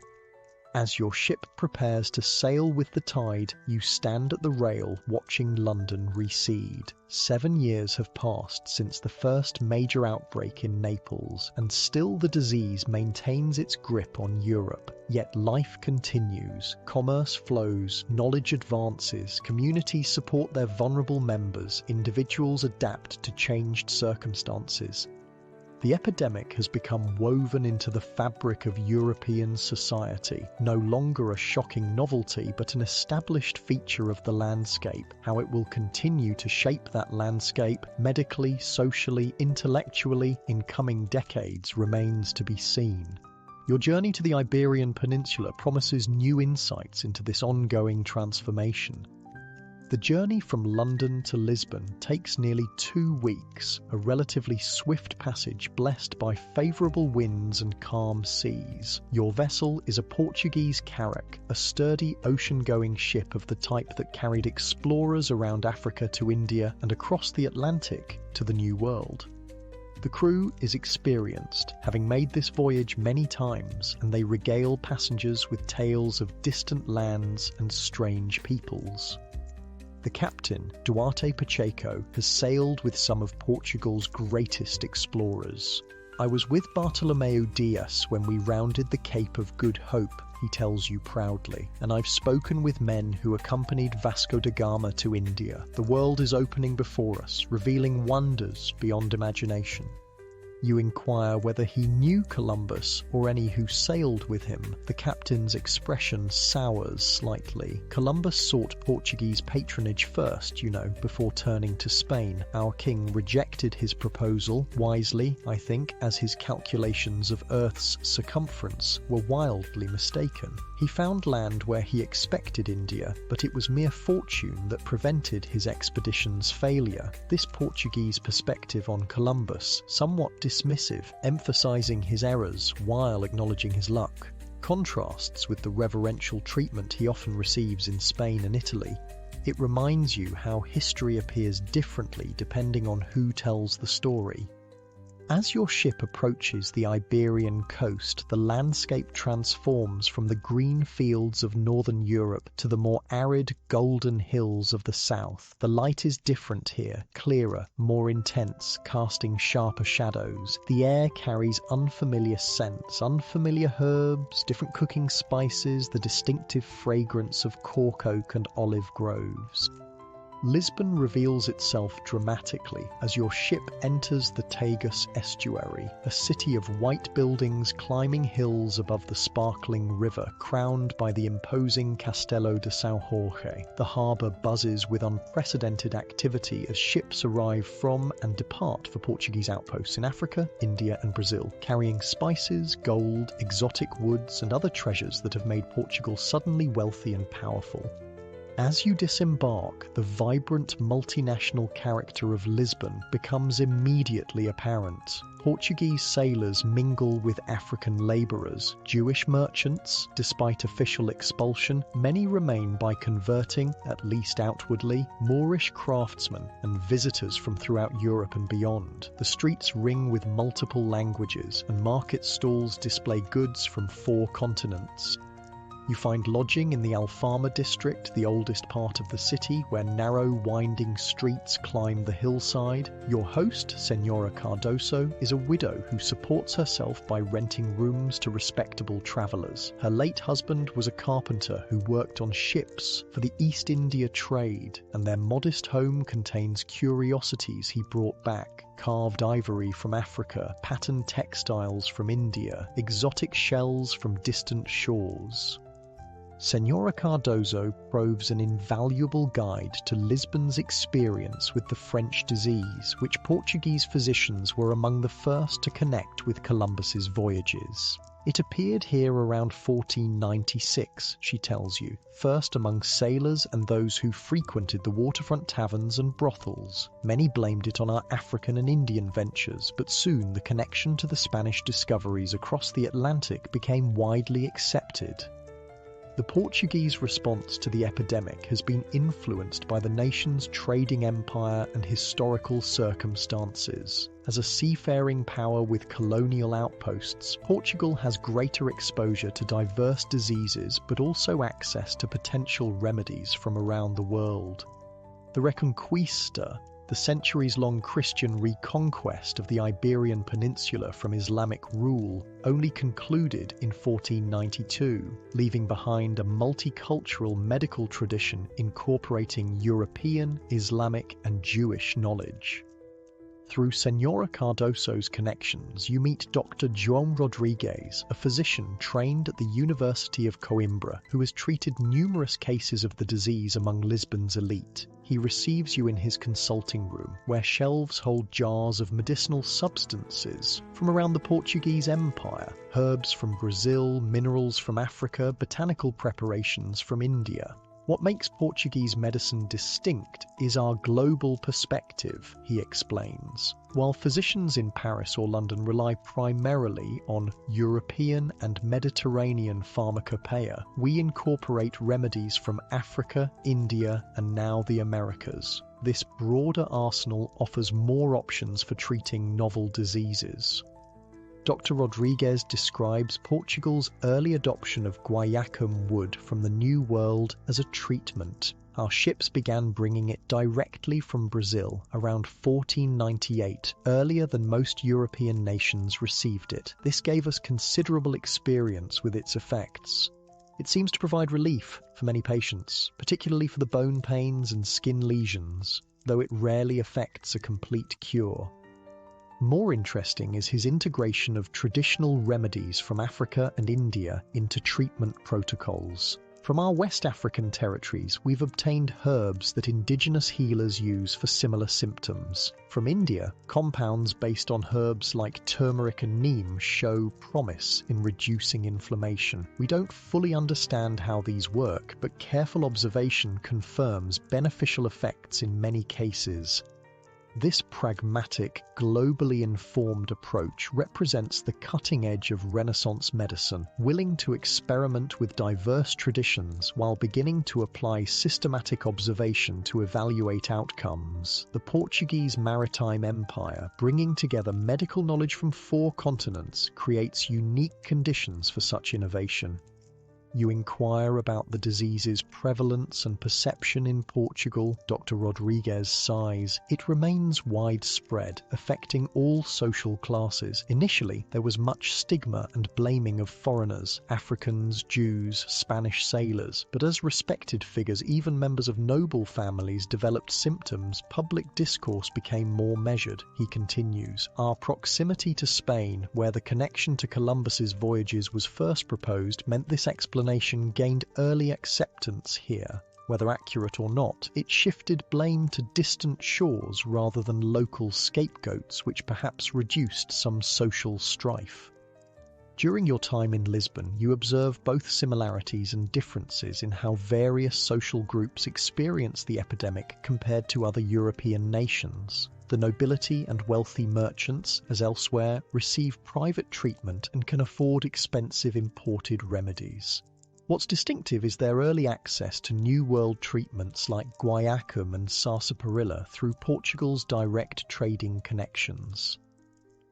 As your ship prepares to sail with the tide, you stand at the rail watching London recede. 7 years have passed since the first major outbreak in Naples, and still the disease maintains its grip on Europe. Yet life continues, commerce flows, knowledge advances, communities support their vulnerable members, individuals adapt to changed circumstances. The epidemic has become woven into the fabric of European society, no longer a shocking novelty but an established feature of the landscape. How it will continue to shape that landscape, medically, socially, intellectually, in coming decades remains to be seen. Your journey to the Iberian Peninsula promises new insights into this ongoing transformation. The journey from London to Lisbon takes nearly 2 weeks, a relatively swift passage blessed by favourable winds and calm seas. Your vessel is a Portuguese carrack, a sturdy ocean-going ship of the type that carried explorers around Africa to India and across the Atlantic to the New World. The crew is experienced, having made this voyage many times, and they regale passengers with tales of distant lands and strange peoples. The captain, Duarte Pacheco, has sailed with some of Portugal's greatest explorers. "I was with Bartolomeu Dias when we rounded the Cape of Good Hope," he tells you proudly, "and I've spoken with men who accompanied Vasco da Gama to India. The world is opening before us, revealing wonders beyond imagination." You inquire whether he knew Columbus or any who sailed with him. The captain's expression sours slightly. "Columbus sought Portuguese patronage first, before turning to Spain. Our king rejected his proposal, wisely, I think, as his calculations of Earth's circumference were wildly mistaken. He found land where he expected India, but it was mere fortune that prevented his expedition's failure." This Portuguese perspective on Columbus, somewhat dismissive, emphasizing his errors while acknowledging his luck, contrasts with the reverential treatment he often receives in Spain and Italy. It reminds you how history appears differently depending on who tells the story. As your ship approaches the Iberian coast, the landscape transforms from the green fields of northern Europe to the more arid, golden hills of the south. The light is different here, clearer, more intense, casting sharper shadows. The air carries unfamiliar scents, unfamiliar herbs, different cooking spices, the distinctive fragrance of cork oak and olive groves. Lisbon reveals itself dramatically as your ship enters the Tagus estuary, a city of white buildings climbing hills above the sparkling river, crowned by the imposing Castelo de São Jorge. The harbour buzzes with unprecedented activity as ships arrive from and depart for Portuguese outposts in Africa, India and Brazil, carrying spices, gold, exotic woods and other treasures that have made Portugal suddenly wealthy and powerful. As you disembark, the vibrant multinational character of Lisbon becomes immediately apparent. Portuguese sailors mingle with African labourers, Jewish merchants. Despite official expulsion, many remain by converting, at least outwardly, Moorish craftsmen and visitors from throughout Europe and beyond. The streets ring with multiple languages, and market stalls display goods from 4 continents. You find lodging in the Alfama district, the oldest part of the city, where narrow, winding streets climb the hillside. Your host, Senora Cardoso, is a widow who supports herself by renting rooms to respectable travellers. Her late husband was a carpenter who worked on ships for the East India trade, and their modest home contains curiosities he brought back. Carved ivory from Africa, patterned textiles from India, exotic shells from distant shores. Senora Cardoso proves an invaluable guide to Lisbon's experience with the French disease, which Portuguese physicians were among the first to connect with Columbus's voyages. It appeared here around 1496, she tells you, first among sailors and those who frequented the waterfront taverns and brothels. Many blamed it on our African and Indian ventures, but soon the connection to the Spanish discoveries across the Atlantic became widely accepted. The Portuguese response to the epidemic has been influenced by the nation's trading empire and historical circumstances. As a seafaring power with colonial outposts, Portugal has greater exposure to diverse diseases but also access to potential remedies from around the world. The Reconquista, the centuries-long Christian reconquest of the Iberian Peninsula from Islamic rule, only concluded in 1492, leaving behind a multicultural medical tradition incorporating European, Islamic and Jewish knowledge. Through Senora Cardoso's connections, you meet Dr. João Rodrigues, a physician trained at the University of Coimbra, who has treated numerous cases of the disease among Lisbon's elite. He receives you in his consulting room, where shelves hold jars of medicinal substances from around the Portuguese Empire, herbs from Brazil, minerals from Africa, botanical preparations from India. What makes Portuguese medicine distinct is our global perspective, he explains. While physicians in Paris or London rely primarily on European and Mediterranean pharmacopoeia, we incorporate remedies from Africa, India, and now the Americas. This broader arsenal offers more options for treating novel diseases. Dr. Rodrigues describes Portugal's early adoption of guaiacum wood from the New World as a treatment. Our ships began bringing it directly from Brazil around 1498, earlier than most European nations received it. This gave us considerable experience with its effects. It seems to provide relief for many patients, particularly for the bone pains and skin lesions, though it rarely affects a complete cure. More interesting is his integration of traditional remedies from Africa and India into treatment protocols. From our West African territories, we've obtained herbs that indigenous healers use for similar symptoms. From India, compounds based on herbs like turmeric and neem show promise in reducing inflammation. We don't fully understand how these work, but careful observation confirms beneficial effects in many cases. This pragmatic, globally informed approach represents the cutting edge of Renaissance medicine, willing to experiment with diverse traditions while beginning to apply systematic observation to evaluate outcomes. The Portuguese maritime empire, bringing together medical knowledge from 4 continents, creates unique conditions for such innovation. You inquire about the disease's prevalence and perception in Portugal, Dr. Rodriguez sighs. It remains widespread, affecting all social classes. Initially, there was much stigma and blaming of foreigners, Africans, Jews, Spanish sailors. But as respected figures, even members of noble families, developed symptoms, public discourse became more measured. He continues, our proximity to Spain, where the connection to Columbus's voyages was first proposed, meant this explanation gained early acceptance here. Whether accurate or not, it shifted blame to distant shores rather than local scapegoats, which perhaps reduced some social strife. During your time in Lisbon, you observe both similarities and differences in how various social groups experience the epidemic compared to other European nations. The nobility and wealthy merchants, as elsewhere, receive private treatment and can afford expensive imported remedies. What's distinctive is their early access to New World treatments like guaiacum and sarsaparilla through Portugal's direct trading connections.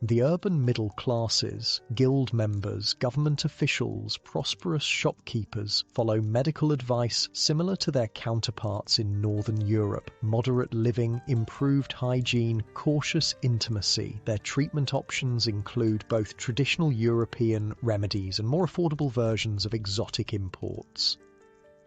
The urban middle classes, guild members, government officials, prosperous shopkeepers follow medical advice similar to their counterparts in Northern Europe. Moderate living, improved hygiene, cautious intimacy. Their treatment options include both traditional European remedies and more affordable versions of exotic imports.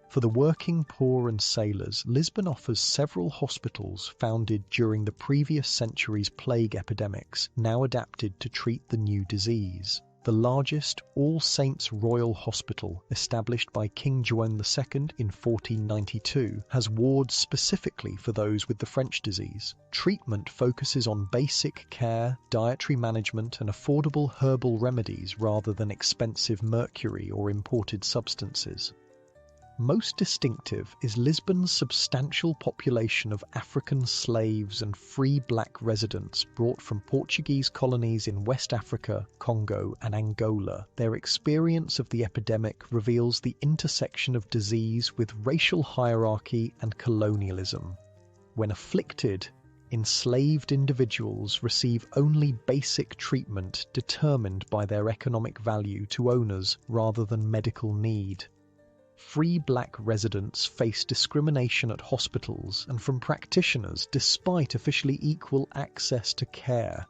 For the working poor and sailors, Lisbon offers several hospitals founded during the previous century's plague epidemics, now adapted to treat the new disease. The largest All Saints Royal Hospital, established by King Juan II in 1492, has wards specifically for those with the French disease. Treatment focuses on basic care, dietary management, and affordable herbal remedies rather than expensive mercury or imported substances. Most distinctive is Lisbon's substantial population of African slaves and free black residents brought from Portuguese colonies in West Africa, Congo, and Angola. Their experience of the epidemic reveals the intersection of disease with racial hierarchy and colonialism. When afflicted, enslaved individuals receive only basic treatment determined by their economic value to owners rather than medical need. Free black residents face discrimination at hospitals and from practitioners despite officially equal access to care.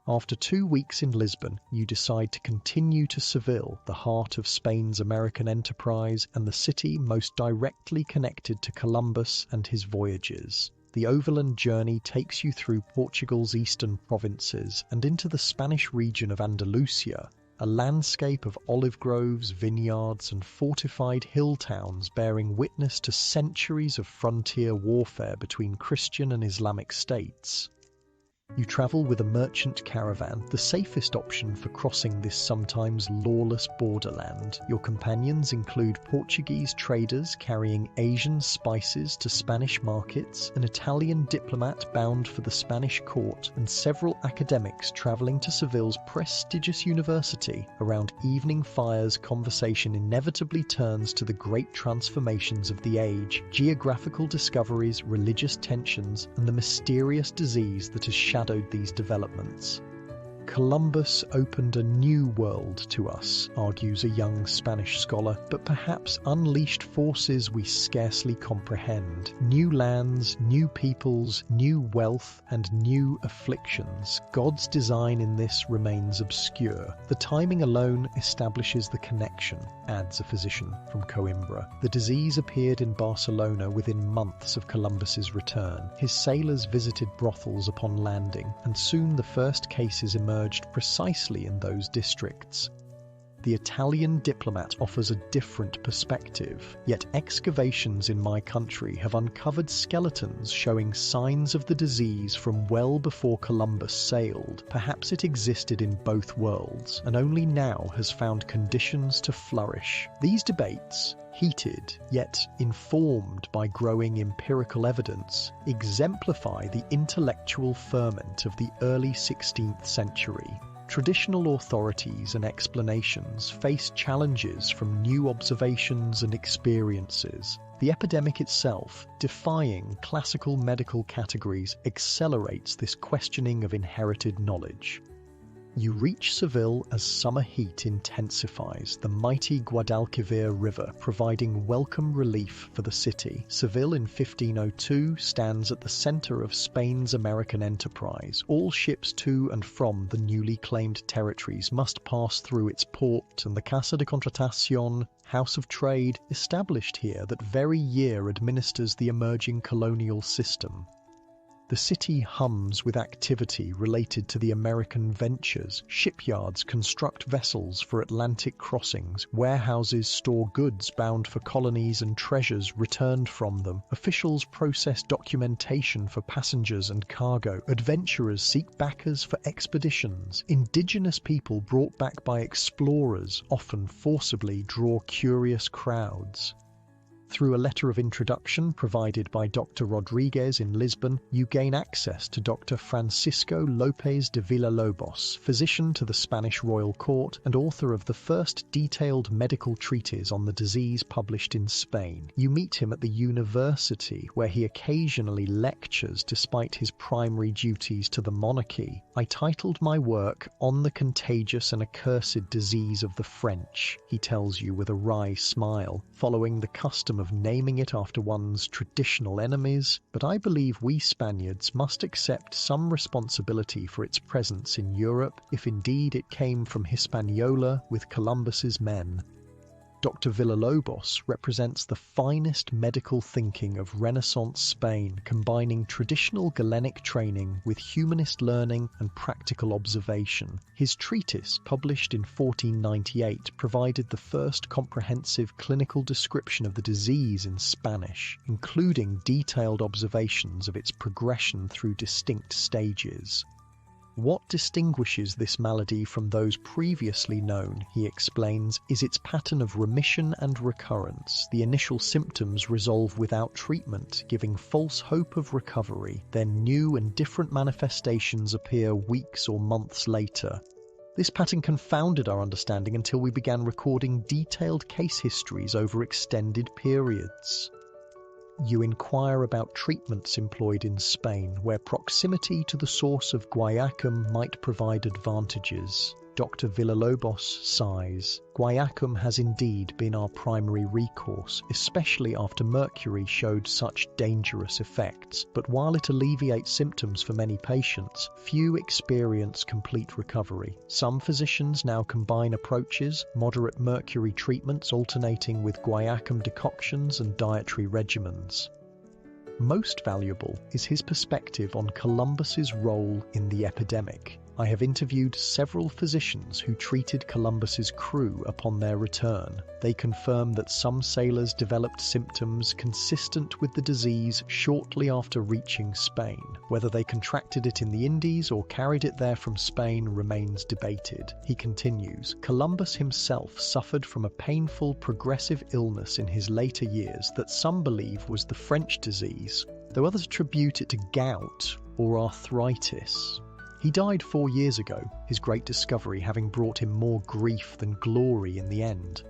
After 2 weeks in Lisbon, you decide to continue to Seville, the heart of Spain's American enterprise and the city most directly connected to Columbus and his voyages. The overland journey takes you through Portugal's eastern provinces and into the Spanish region of Andalusia, a landscape of olive groves, vineyards, and fortified hill towns bearing witness to centuries of frontier warfare between Christian and Islamic states. You travel with a merchant caravan, the safest option for crossing this sometimes lawless borderland. Your companions include Portuguese traders carrying Asian spices to Spanish markets, an Italian diplomat bound for the Spanish court, and several academics traveling to Seville's prestigious university. Around evening fires, conversation inevitably turns to the great transformations of the age, geographical discoveries, religious tensions, and the mysterious disease that has shadowed these developments. Columbus opened a new world to us, argues a young Spanish scholar, but perhaps unleashed forces we scarcely comprehend. New lands, new peoples, new wealth, and new afflictions. God's design in this remains obscure. The timing alone establishes the connection, adds a physician from Coimbra. The disease appeared in Barcelona within months of Columbus's return. His sailors visited brothels upon landing, and soon the first cases emerged precisely in those districts. The Italian diplomat offers a different perspective, yet excavations in my country have uncovered skeletons showing signs of the disease from well before Columbus sailed. Perhaps it existed in both worlds, and only now has found conditions to flourish. These debates, heated, yet informed by growing empirical evidence, exemplify the intellectual ferment of the early 16th century. Traditional authorities and explanations face challenges from new observations and experiences. The epidemic itself, defying classical medical categories, accelerates this questioning of inherited knowledge. You reach Seville as summer heat intensifies, the mighty Guadalquivir River providing welcome relief for the city. Seville in 1502 stands at the center of Spain's American enterprise. All ships to and from the newly claimed territories must pass through its port, and the Casa de Contratación, House of Trade, established here that very year administers the emerging colonial system. The city hums with activity related to the American ventures. Shipyards construct vessels for Atlantic crossings. Warehouses store goods bound for colonies and treasures returned from them. Officials process documentation for passengers and cargo. Adventurers seek backers for expeditions. Indigenous people brought back by explorers often forcibly draw curious crowds. Through a letter of introduction provided by Dr. Rodriguez in Lisbon, you gain access to Dr. Francisco López de Villalobos, physician to the Spanish royal court and author of the first detailed medical treatise on the disease published in Spain. You meet him at the university, where he occasionally lectures despite his primary duties to the monarchy. I titled my work On the Contagious and Accursed Disease of the French, he tells you with a wry smile, following the custom of naming it after one's traditional enemies, but I believe we Spaniards must accept some responsibility for its presence in Europe, if indeed it came from Hispaniola with Columbus's men. Dr. Villalobos represents the finest medical thinking of Renaissance Spain, combining traditional Galenic training with humanist learning and practical observation. His treatise, published in 1498, provided the first comprehensive clinical description of the disease in Spanish, including detailed observations of its progression through distinct stages. What distinguishes this malady from those previously known, he explains, is its pattern of remission and recurrence. The initial symptoms resolve without treatment, giving false hope of recovery. Then new and different manifestations appear weeks or months later. This pattern confounded our understanding until we began recording detailed case histories over extended periods. You inquire about treatments employed in Spain, where proximity to the source of guaiacum might provide advantages. Dr. Villalobos sighs. Guaiacum has indeed been our primary recourse, especially after mercury showed such dangerous effects. But while it alleviates symptoms for many patients, few experience complete recovery. Some physicians now combine approaches, moderate mercury treatments alternating with guaiacum decoctions and dietary regimens. Most valuable is his perspective on Columbus's role in the epidemic. I have interviewed several physicians who treated Columbus's crew upon their return. They confirm that some sailors developed symptoms consistent with the disease shortly after reaching Spain. Whether they contracted it in the Indies or carried it there from Spain remains debated. He continues, Columbus himself suffered from a painful progressive illness in his later years that some believe was the French disease, though others attribute it to gout or arthritis. He died 4 years ago, his great discovery having brought him more grief than glory in the end.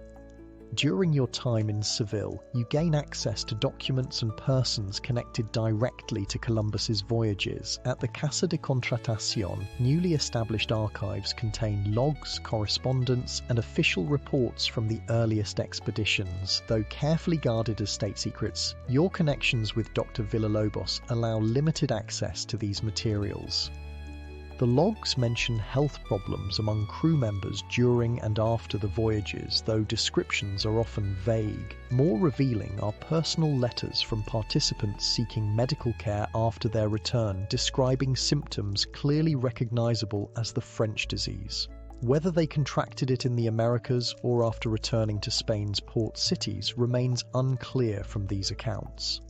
During your time in Seville, you gain access to documents and persons connected directly to Columbus's voyages. At the Casa de Contratación, newly established archives contain logs, correspondence, and official reports from the earliest expeditions. Though carefully guarded as state secrets, your connections with Dr. Villalobos allow limited access to these materials. The logs mention health problems among crew members during and after the voyages, though descriptions are often vague. More revealing are personal letters from participants seeking medical care after their return, describing symptoms clearly recognizable as the French disease. Whether they contracted it in the Americas or after returning to Spain's port cities remains unclear from these accounts.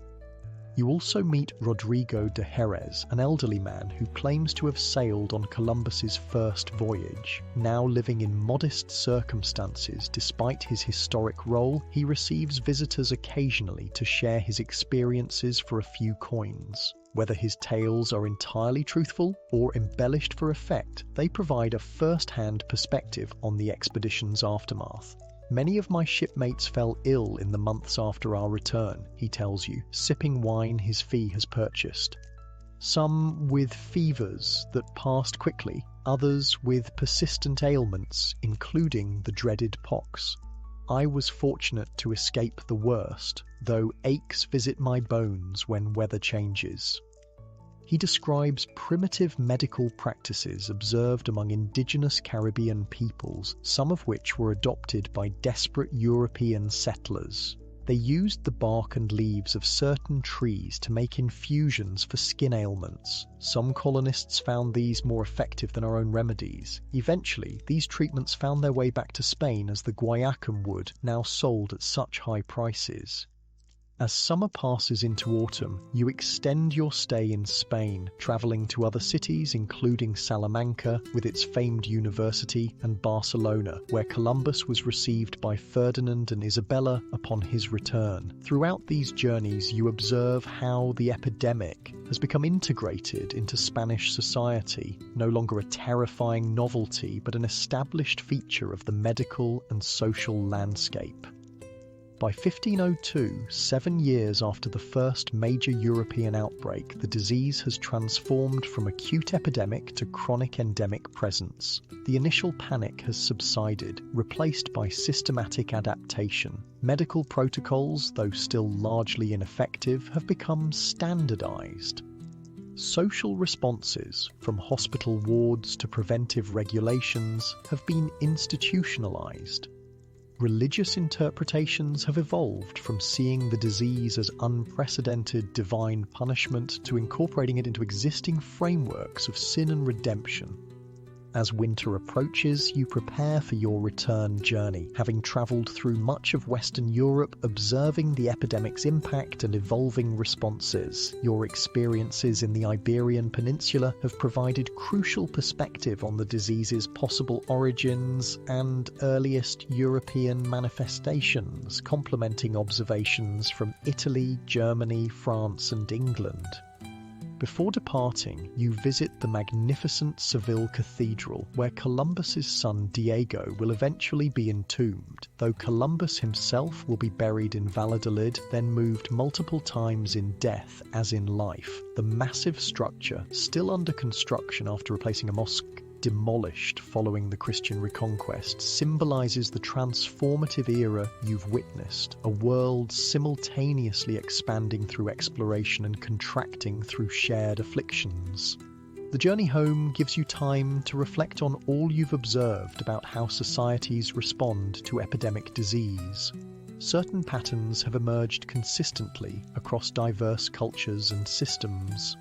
You also meet Rodrigo de Jerez, an elderly man who claims to have sailed on Columbus's first voyage. Now living in modest circumstances despite his historic role, he receives visitors occasionally to share his experiences for a few coins. Whether his tales are entirely truthful or embellished for effect, they provide a first-hand perspective on the expedition's aftermath. Many of my shipmates fell ill in the months after our return, he tells you, sipping wine his fee has purchased. Some with fevers that passed quickly, others with persistent ailments, including the dreaded pox. I was fortunate to escape the worst, though aches visit my bones when weather changes. He describes primitive medical practices observed among indigenous Caribbean peoples, some of which were adopted by desperate European settlers. They used the bark and leaves of certain trees to make infusions for skin ailments. Some colonists found these more effective than our own remedies. Eventually, these treatments found their way back to Spain as the guayacum wood, now sold at such high prices. As summer passes into autumn, you extend your stay in Spain, travelling to other cities including Salamanca with its famed university and Barcelona, where Columbus was received by Ferdinand and Isabella upon his return. Throughout these journeys, you observe how the epidemic has become integrated into Spanish society, no longer a terrifying novelty but an established feature of the medical and social landscape. By 1502, 7 years after the first major European outbreak, the disease has transformed from acute epidemic to chronic endemic presence. The initial panic has subsided, replaced by systematic adaptation. Medical protocols, though still largely ineffective, have become standardized. Social responses, from hospital wards to preventive regulations, have been institutionalized. Religious interpretations have evolved from seeing the disease as unprecedented divine punishment to incorporating it into existing frameworks of sin and redemption. As winter approaches, you prepare for your return journey, having travelled through much of Western Europe, observing the epidemic's impact and evolving responses. Your experiences in the Iberian Peninsula have provided crucial perspective on the disease's possible origins and earliest European manifestations, complementing observations from Italy, Germany, France, and England. Before departing, you visit the magnificent Seville Cathedral, where Columbus's son Diego will eventually be entombed, though Columbus himself will be buried in Valladolid, then moved multiple times in death as in life. The massive structure, still under construction after replacing a mosque demolished following the Christian reconquest, symbolizes the transformative era you've witnessed, a world simultaneously expanding through exploration and contracting through shared afflictions. The journey home gives you time to reflect on all you've observed about how societies respond to epidemic disease. Certain patterns have emerged consistently across diverse cultures and systems.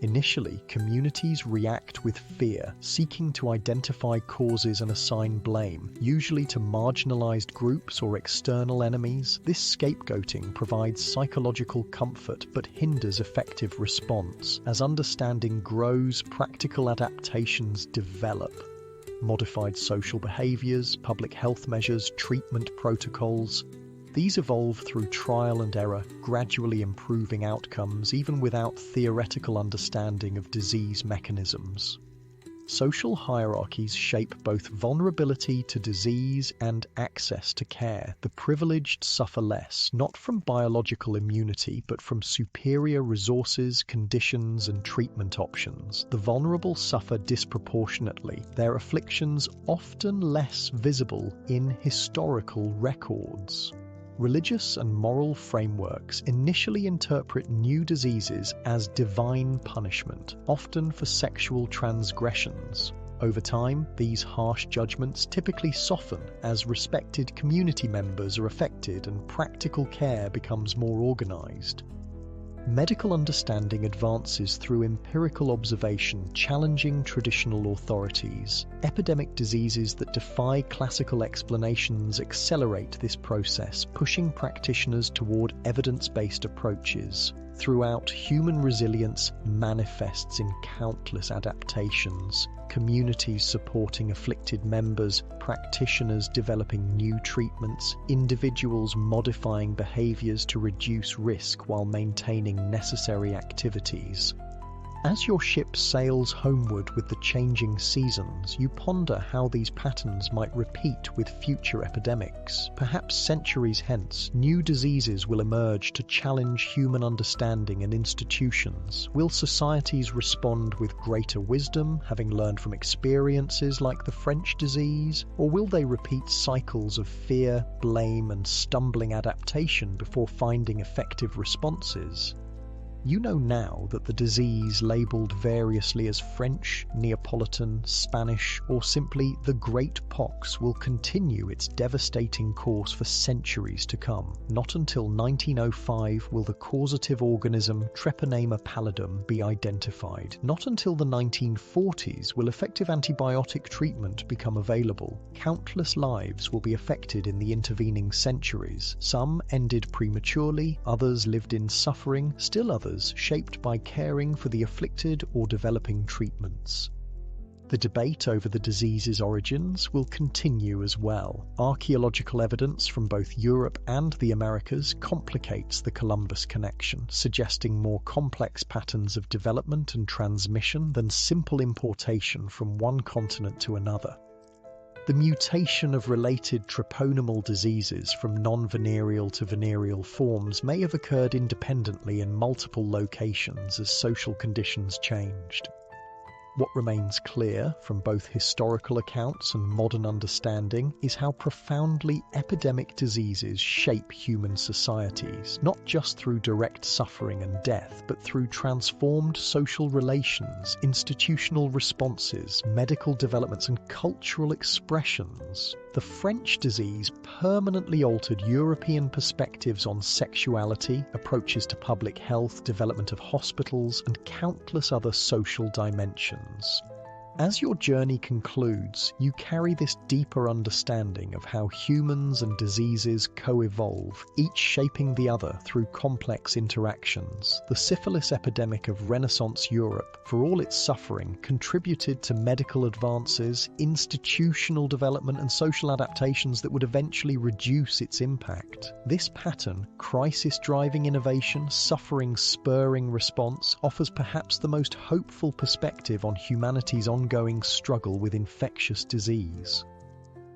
Initially, communities react with fear, seeking to identify causes and assign blame, usually to marginalized groups or external enemies. This scapegoating provides psychological comfort but hinders effective response. As understanding grows, practical adaptations develop. Modified social behaviors, public health measures, treatment protocols. These evolve through trial and error, gradually improving outcomes even without theoretical understanding of disease mechanisms. Social hierarchies shape both vulnerability to disease and access to care. The privileged suffer less, not from biological immunity, but from superior resources, conditions, and treatment options. The vulnerable suffer disproportionately, their afflictions often less visible in historical records. Religious and moral frameworks initially interpret new diseases as divine punishment, often for sexual transgressions. Over time, these harsh judgments typically soften as respected community members are affected and practical care becomes more organized. Medical understanding advances through empirical observation, challenging traditional authorities. Epidemic diseases that defy classical explanations accelerate this process, pushing practitioners toward evidence-based approaches. Throughout, human resilience manifests in countless adaptations. Communities supporting afflicted members, practitioners developing new treatments, individuals modifying behaviors to reduce risk while maintaining necessary activities. As your ship sails homeward with the changing seasons, you ponder how these patterns might repeat with future epidemics. Perhaps centuries hence, new diseases will emerge to challenge human understanding and institutions. Will societies respond with greater wisdom, having learned from experiences like the French disease? Or will they repeat cycles of fear, blame, and stumbling adaptation before finding effective responses? You know now that the disease labelled variously as French, Neapolitan, Spanish, or simply the Great Pox will continue its devastating course for centuries to come. Not until 1905 will the causative organism Treponema pallidum be identified. Not until the 1940s will effective antibiotic treatment become available. Countless lives will be affected in the intervening centuries. Some ended prematurely, others lived in suffering, still others shaped by caring for the afflicted or developing treatments. The debate over the disease's origins will continue as well. Archaeological evidence from both Europe and the Americas complicates the Columbus connection, suggesting more complex patterns of development and transmission than simple importation from one continent to another. The mutation of related treponemal diseases from non-venereal to venereal forms may have occurred independently in multiple locations as social conditions changed. What remains clear from both historical accounts and modern understanding is how profoundly epidemic diseases shape human societies, not just through direct suffering and death, but through transformed social relations, institutional responses, medical developments, and cultural expressions. The French disease permanently altered European perspectives on sexuality, approaches to public health, development of hospitals, and countless other social dimensions. As your journey concludes, you carry this deeper understanding of how humans and diseases co-evolve, each shaping the other through complex interactions. The syphilis epidemic of Renaissance Europe, for all its suffering, contributed to medical advances, institutional development, and social adaptations that would eventually reduce its impact. This pattern, crisis-driving innovation, suffering-spurring response, offers perhaps the most hopeful perspective on humanity's ongoing struggle with infectious disease.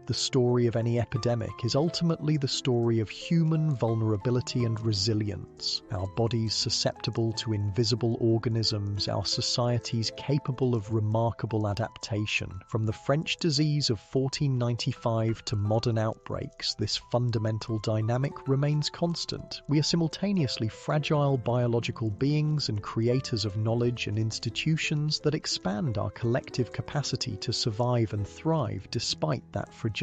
The story of any epidemic is ultimately the story of human vulnerability and resilience, our bodies susceptible to invisible organisms, our societies capable of remarkable adaptation. From the French disease of 1495 to modern outbreaks, this fundamental dynamic remains constant. We are simultaneously fragile biological beings and creators of knowledge and institutions that expand our collective capacity to survive and thrive despite that fragility.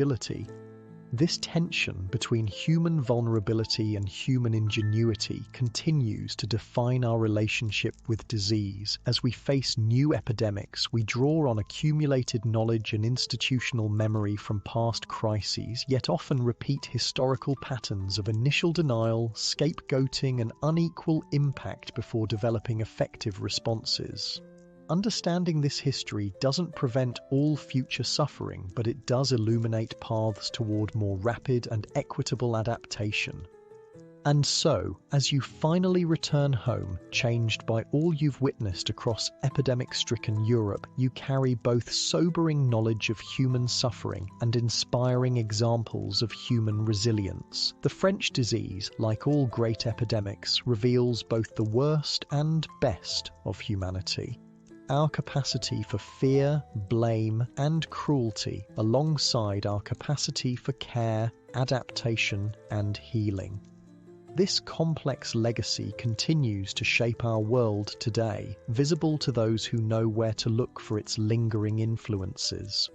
This tension between human vulnerability and human ingenuity continues to define our relationship with disease. As we face new epidemics, we draw on accumulated knowledge and institutional memory from past crises, yet often repeat historical patterns of initial denial, scapegoating, and unequal impact before developing effective responses. Understanding this history doesn't prevent all future suffering, but it does illuminate paths toward more rapid and equitable adaptation. And so, as you finally return home, changed by all you've witnessed across epidemic-stricken Europe, you carry both sobering knowledge of human suffering and inspiring examples of human resilience. The French disease, like all great epidemics, reveals both the worst and best of humanity. Our capacity for fear, blame, and cruelty, alongside our capacity for care, adaptation, and healing. This complex legacy continues to shape our world today, visible to those who know where to look for its lingering influences.